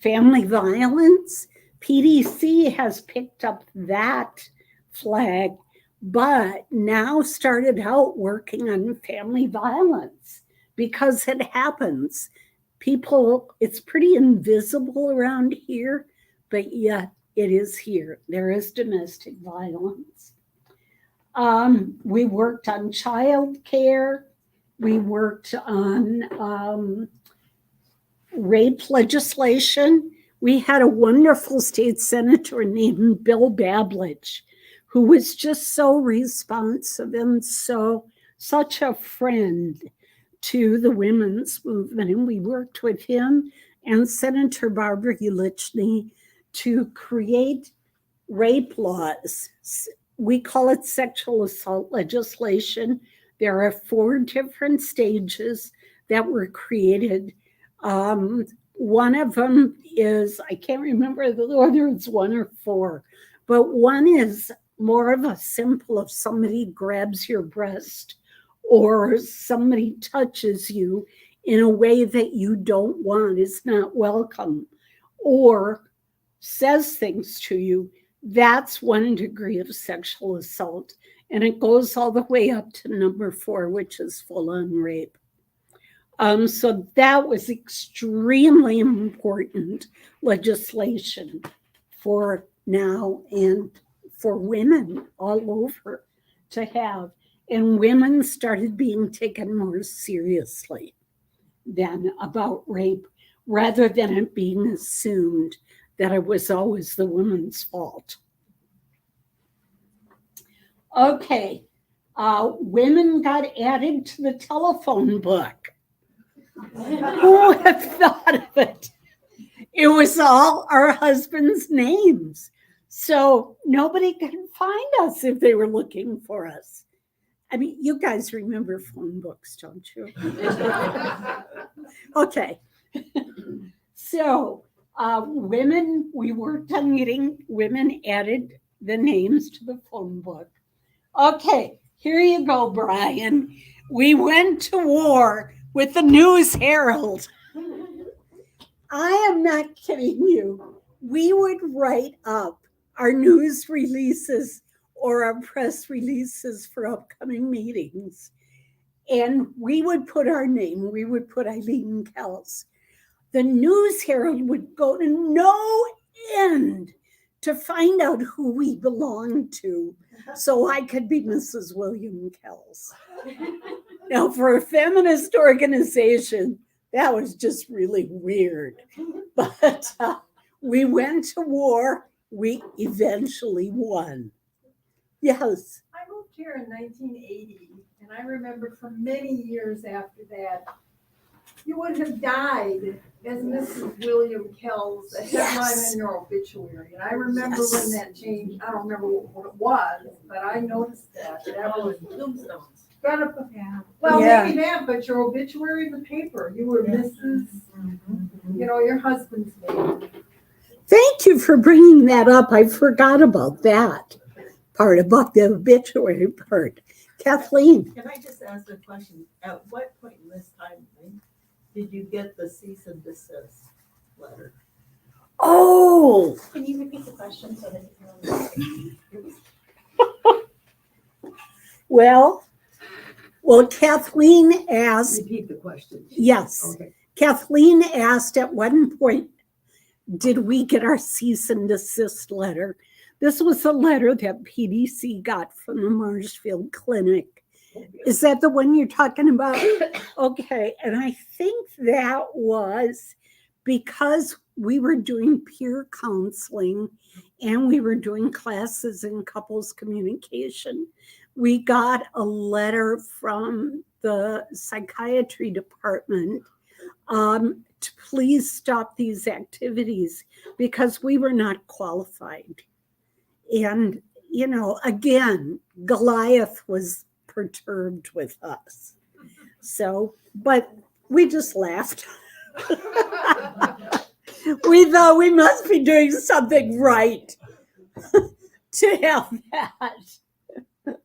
Family violence, PDC has picked up that flag, but now started out working on family violence because it happens. People, it's pretty invisible around here, but yet it is here. There is domestic violence. We worked on child care. We worked on rape legislation. We had a wonderful state senator named Bill Bablich, who was just so responsive and such a friend to the women's movement. And we worked with him and Senator Barbara Ulichny to create rape laws. We call it sexual assault legislation. There are 4 different stages that were created. One of them is, I can't remember whether it's 1 or 4, but one is more of a simple, if somebody grabs your breast or somebody touches you in a way that you don't want, is not welcome, or says things to you, that's 1 degree of sexual assault. And it goes all the way up to number 4, which is full-on rape. So that was extremely important legislation for now and for women all over to have. And women started being taken more seriously than about rape, rather than it being assumed that it was always the woman's fault. Okay, women got added to the telephone book. Who would have thought of it? It was all our husbands' names. So nobody could find us if they were looking for us. I mean, you guys remember phone books, don't you? Okay. So women, we worked on getting women added the names to the phone book. Okay, here you go, Brian. We went to war with the News Herald. I am not kidding you. We would write up our news releases or our press releases for upcoming meetings. And we would put our name, we would put Eileen Kelz. The News Herald would go to no end to find out who we belonged to so I could be Mrs. William Kelz. Now, for a feminist organization, that was just really weird. But we went to war. We eventually won. Yes. I moved here in 1980, and I remember for many years after that, you would have died as Mrs. William Kelz, a headline in your obituary. And I remember when that changed. I don't remember what it was, but I noticed that. That was tombstones. Well, maybe that, but your obituary in the paper, you were Mrs. You know, your husband's name. Thank you for bringing that up. I forgot about that part, about the obituary part. Kathleen. Can I just ask a question? At what point in this timeline did you get the cease and desist letter? Oh, Can you repeat the question so that you know? well, Kathleen asked. Repeat the question. Yes. Okay. Kathleen asked at one point, did we get our cease and desist letter? This was a letter that PDC got from the Marshfield clinic. Is that the one you're talking about? Okay. And I think that was because we were doing peer counseling and we were doing classes in couples communication. We got a letter from the psychiatry department to please stop these activities because we were not qualified. And, you know, again, Goliath was perturbed with us. So, but we just laughed. We thought we must be doing something right to have that.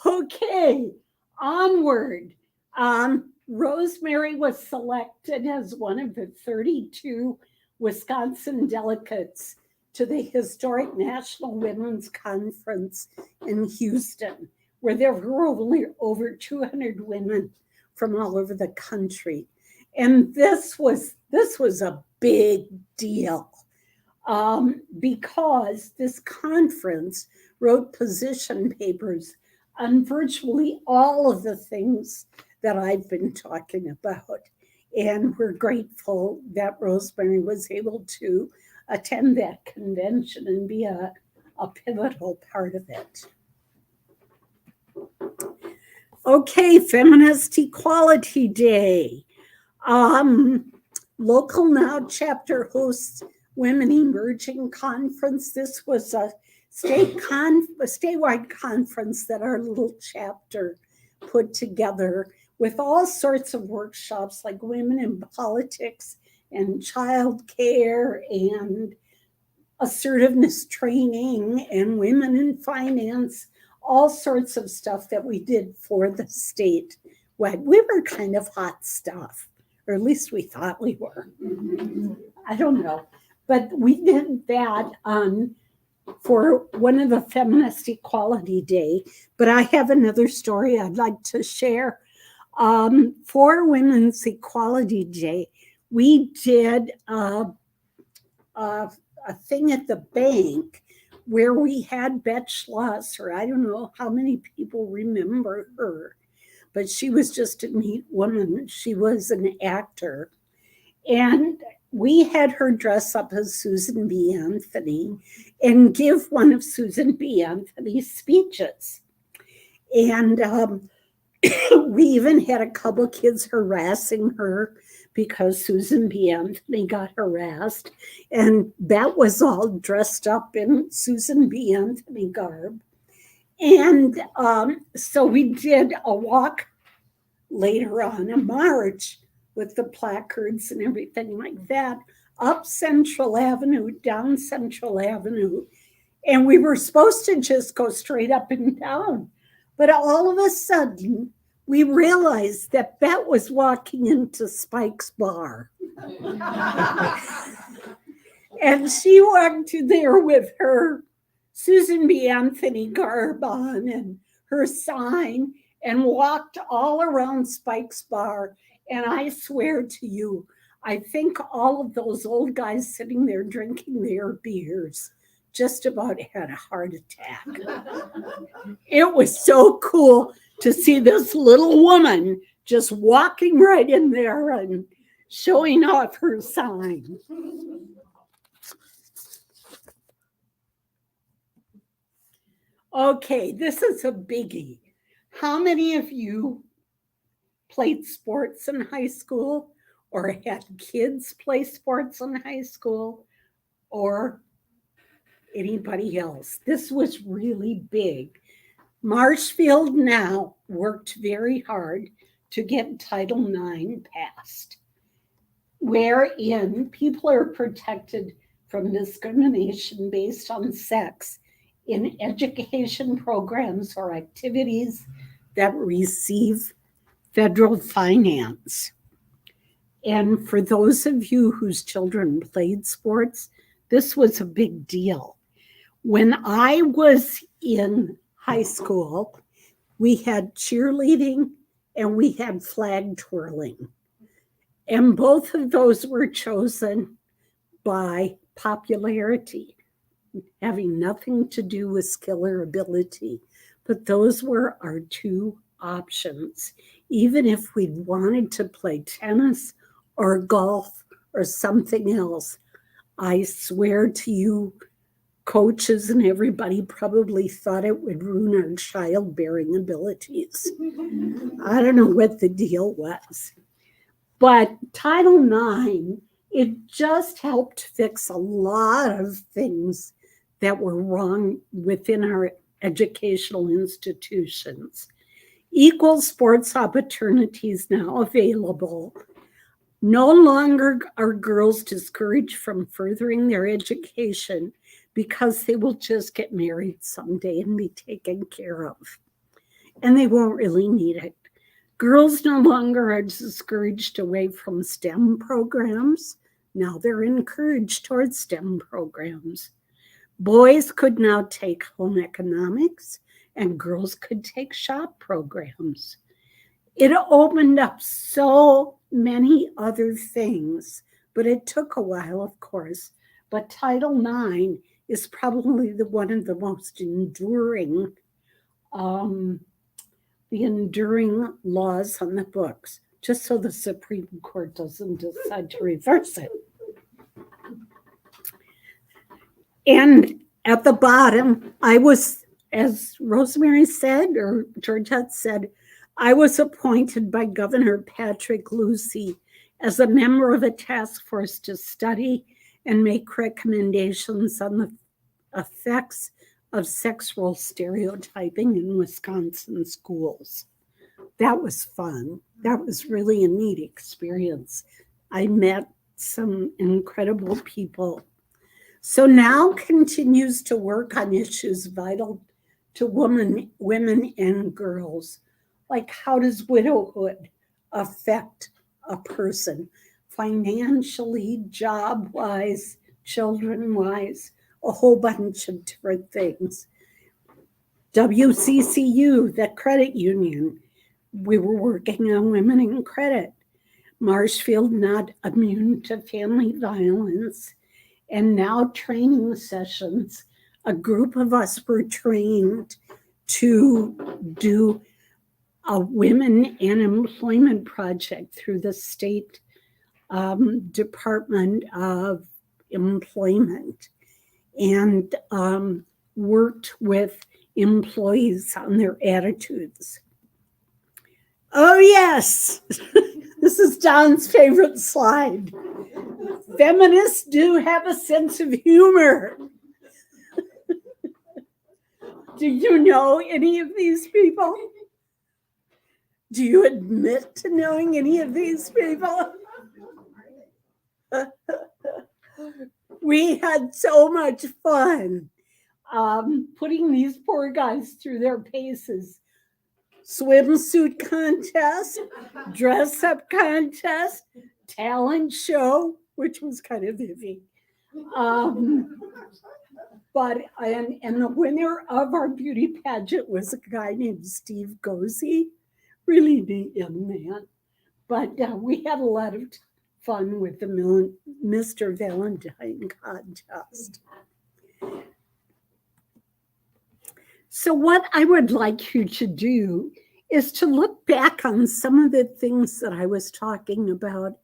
Okay, onward. Rosemary was selected as one of the 32 Wisconsin delegates to the historic National Women's Conference in Houston, where there were only over 200 women from all over the country. And this was a big deal because this conference wrote position papers on virtually all of the things that I've been talking about. And we're grateful that Rosemary was able to attend that convention and be a pivotal part of it. Okay, Feminist Equality Day. Local Now chapter hosts Women Emerging Conference. This was a statewide conference that our little chapter put together with all sorts of workshops like women in politics and childcare and assertiveness training and women in finance, all sorts of stuff that we did for the state. We were kind of hot stuff, or at least we thought we were. I don't know. But we did that on for one of the Feminist Equality Day, but I have another story I'd like to share. For Women's Equality Day, we did a thing at the bank where we had Beth Schlosser. I don't know how many people remember her, but she was just a neat woman. She was an actor. And we had her dress up as Susan B. Anthony and give one of Susan B. Anthony's speeches. And we even had a couple kids harassing her because Susan B. Anthony got harassed. And that was all dressed up in Susan B. Anthony garb. And so we did a walk later on, a march with the placards and everything like that, up Central Avenue, down Central Avenue. And we were supposed to just go straight up and down. But all of a sudden, we realized that Beth was walking into Spike's bar. And she walked to there with her Susan B. Anthony garb on and her sign and walked all around Spike's bar. And I swear to you, I think all of those old guys sitting there drinking their beers just about had a heart attack. It was so cool to see this little woman just walking right in there and showing off her sign. Okay, this is a biggie. How many of you played sports in high school or had kids play sports in high school or anybody else? This was really big. Marshfield now worked very hard to get Title IX passed, wherein people are protected from discrimination based on sex in education programs or activities that receive federal finance. And for those of you whose children played sports, this was a big deal. When I was in high school, we had cheerleading and we had flag twirling. And both of those were chosen by popularity, having nothing to do with skill or ability. But those were our two options. Even if we wanted to play tennis or golf or something else, I swear to you, coaches and everybody probably thought it would ruin our childbearing abilities. I don't know what the deal was. But Title IX, it just helped fix a lot of things that were wrong within our educational institutions. Equal sports opportunities now available. No longer are girls discouraged from furthering their education because they will just get married someday and be taken care of. And they won't really need it. Girls no longer are discouraged away from STEM programs. Now they're encouraged towards STEM programs. Boys could now take home economics and girls could take shop programs. It opened up so many other things, but it took a while, of course. But Title IX is probably one of the most enduring, laws on the books, just so the Supreme Court doesn't decide to reverse it. And at the bottom, I was, as Rosemary said, or Georgette said, I was appointed by Governor Patrick Lucey as a member of a task force to study and make recommendations on the effects of sex role stereotyping in Wisconsin schools. That was fun. That was really a neat experience. I met some incredible people. So now continues to work on issues vital to women and girls, like how does widowhood affect a person financially, job-wise, children-wise? a whole bunch of different things. WCCU, the credit union, we were working on women in credit. Marshfield, not immune to family violence. And now training sessions. A group of us were trained to do a women and employment project through the state Department of Employment, and worked with employees on their attitudes. Oh, yes. This is Don's favorite slide. Feminists do have a sense of humor. Do you know any of these people? Do you admit to knowing any of these people? We had so much fun putting these poor guys through their paces. Swimsuit contest, dress up contest, talent show, which was kind of iffy. But the winner of our beauty pageant was a guy named Steve Gozy, really neat young man. But we had a lot of fun with the Mr. Valentine contest. So what I would like you to do is to look back on some of the things that I was talking about.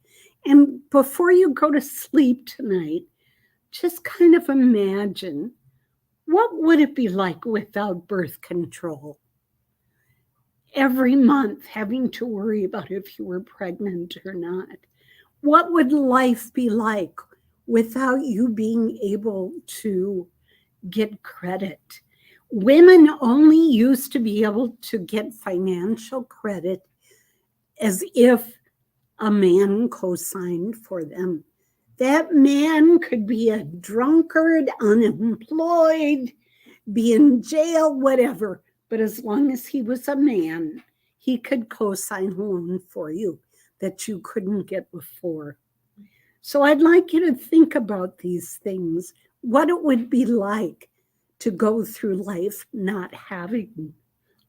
And before you go to sleep tonight, just kind of imagine, what would it be like without birth control? Every month having to worry about if you were pregnant or not. What would life be like without you being able to get credit? Women only used to be able to get financial credit as if a man co-signed for them. That man could be a drunkard, unemployed, be in jail, whatever. But as long as he was a man, he could co-sign a loan for you that you couldn't get before. So I'd like you to think about these things, what it would be like to go through life not having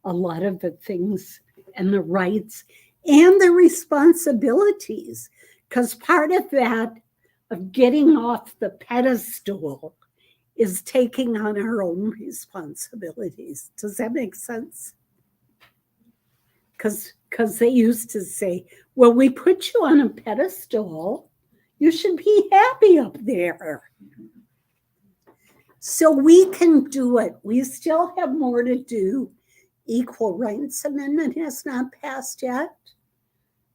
a lot of the things and the rights and the responsibilities. Because part of that, of getting off the pedestal, is taking on our own responsibilities. Does that make sense? Because they used to say, well, we put you on a pedestal, you should be happy up there. So we can do it. We still have more to do. Equal Rights Amendment has not passed yet.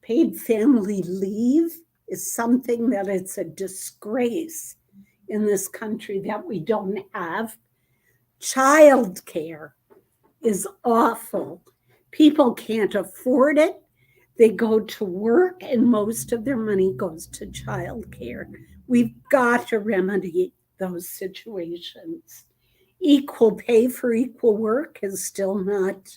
Paid family leave is something that it's a disgrace in this country that we don't have. Child care is awful. People can't afford it. They go to work and most of their money goes to child care. We've got to remedy those situations. Equal pay for equal work is still not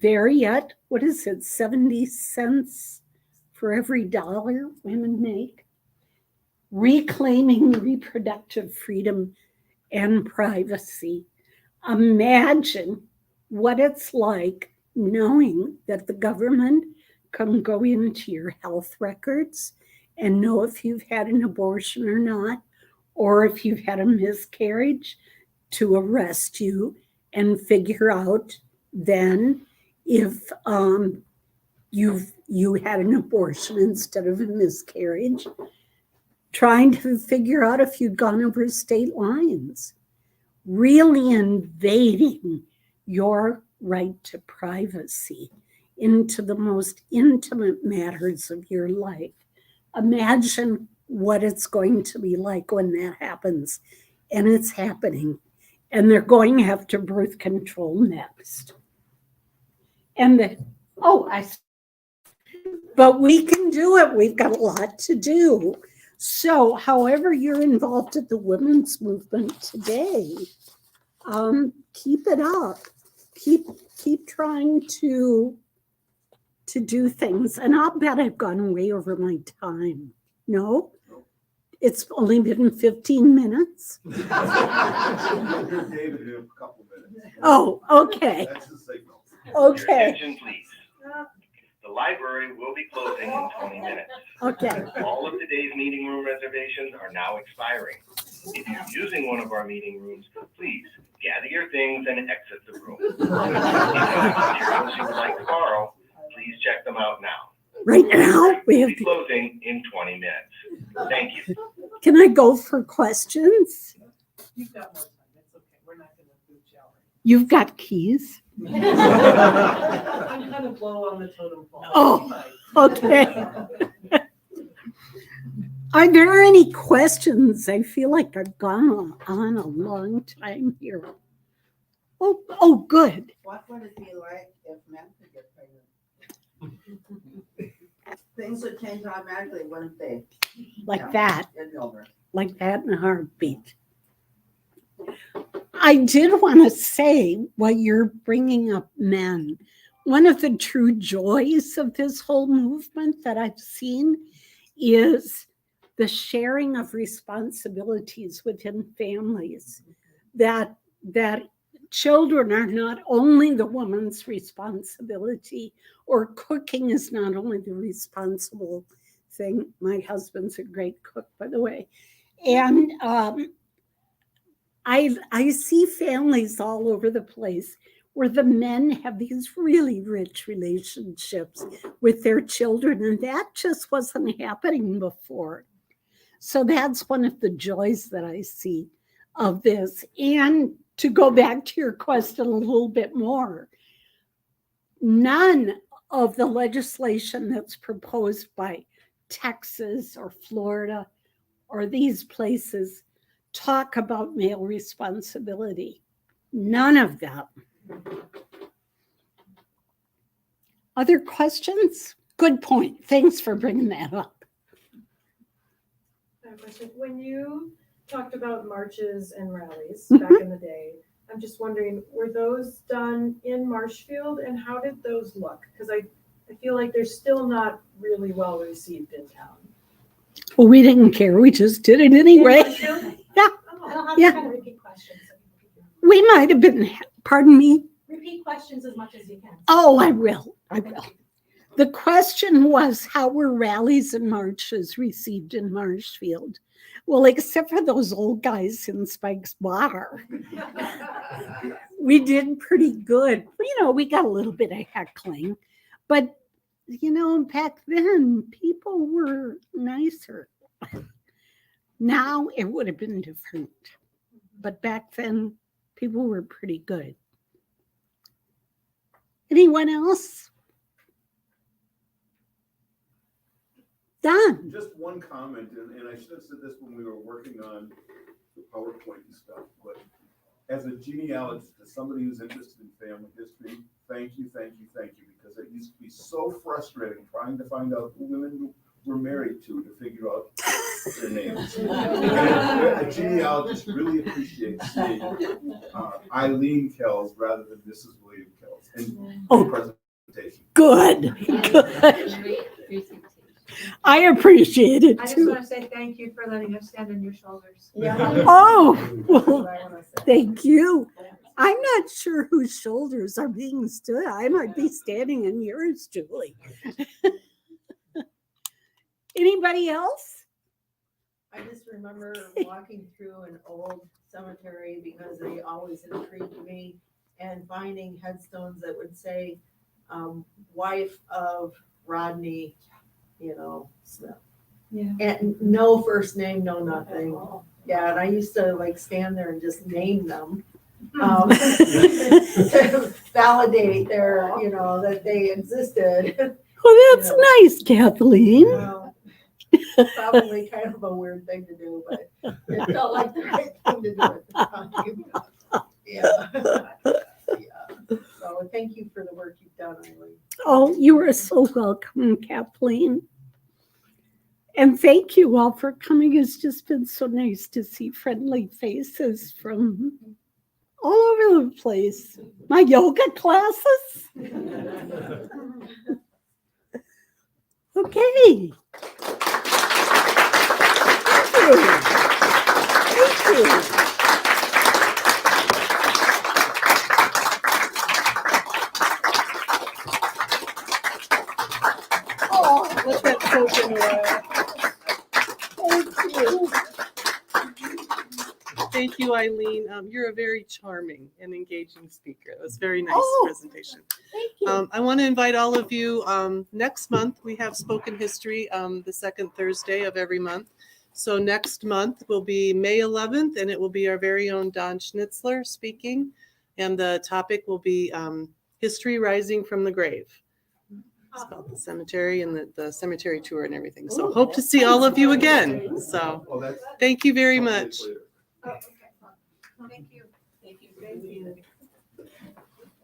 there yet. What is it, 70 cents for every dollar women make? Reclaiming reproductive freedom and privacy. Imagine what it's like knowing that the government can go into your health records and know if you've had an abortion or not, or if you've had a miscarriage, to arrest you and figure out then if you had an abortion instead of a miscarriage, trying to figure out if you'd gone over state lines, really invading your right to privacy into the most intimate matters of your life. Imagine what it's going to be like when that happens. And it's happening. And they're going to have to birth control next. But we can do it. We've got a lot to do. So however you're involved in the women's movement today, keep it up. Keep trying to do things. And I'll bet I've gone way over my time. No? It's only been 15 minutes. You're David in a couple minutes. Oh, okay. That's the signal. Okay. Attention, please. The library will be closing in 20 minutes. Okay. All of today's meeting room reservations are now expiring. If you're using one of our meeting rooms, please gather your things and exit the room. If you have materials you would like to borrow, please check them out now. Right now, we We'll have be closing in 20 minutes. Thank you. Can I go for questions? You've got more time, it's okay, we're not gonna boot you out. You've got keys. I'm kind of low on the totem pole. Oh, okay. Are there any questions? I feel like I've gone on a long time here. Oh, good. What would it be like if men could get pregnant? Things would change automatically, wouldn't they? Like that. It'd be over. Like that in a heartbeat. I did want to say, while you're bringing up men, one of the true joys of this whole movement that I've seen is the sharing of responsibilities within families. That children are not only the woman's responsibility, or cooking is not only the responsible thing. My husband's a great cook, by the way. And I see families all over the place where the men have these really rich relationships with their children, and that just wasn't happening before. So that's one of the joys that I see of this. And to go back to your question a little bit more, none of the legislation that's proposed by Texas or Florida or these places talk about male responsibility. None of them. Other questions? Good point. Thanks for bringing that up. I have a question. When you talked about marches and rallies back in the day, I'm just wondering, were those done in Marshfield, and how did those look? Because I feel like they're still not really well received in town. Well, we didn't care. We just did it anyway. Yeah. I don't have Yeah. to kind of repeat questions. We might have been, pardon me? Repeat questions as much as you can. Oh, I will. The question was, how were rallies and marches received in Marshfield? Well, except for those old guys in Spike's Bar, we did pretty good. You know, we got a little bit of heckling, but you know, back then people were nicer. Now it would have been different, but back then people were pretty good. Anyone else? Done. Just one comment, and I should have said this when we were working on the PowerPoint and stuff, but as a genealogist, as somebody who's interested in family history, thank you, because it used to be so frustrating trying to find out who women were married to figure out their names. And a genealogist really appreciates seeing Eileen Kelz rather than Mrs. William Kelz in the presentation. Good. I appreciate it I just too. want to say thank you for letting us stand on your shoulders. Oh, That's well, what I want to say. thank you. I'm not sure whose shoulders are being stood. I might be standing on yours, Julie. Anybody else? I just remember walking through an old cemetery because they always intrigued me, and finding headstones that would say, wife of Rodney, Smith. Yeah. And no first name, no nothing. Yeah, and I used to like stand there and just name them. To validate their, that they existed. Well, that's nice, Kathleen. Well, probably kind of a weird thing to do, but it felt like the right thing to do at the time. Yeah. So thank you for the work you've done, Eileen. Oh, you are so welcome, Kathleen. And thank you all for coming. It's just been so nice to see friendly faces from all over the place. My yoga classes. Okay. Thank you. Thank you. Let that soak in a while. Thank you. Thank you, Eileen. You're a very charming and engaging speaker. It was a very nice presentation. Thank you. I want to invite all of you, next month, we have Spoken History, the second Thursday of every month. So next month will be May 11th, and it will be our very own Don Schnitzler speaking. And the topic will be History Rising from the Grave. It's about the cemetery and the cemetery tour and everything. So hope to see all of you again. So thank you very much. Oh, okay. Thank you. Thank you.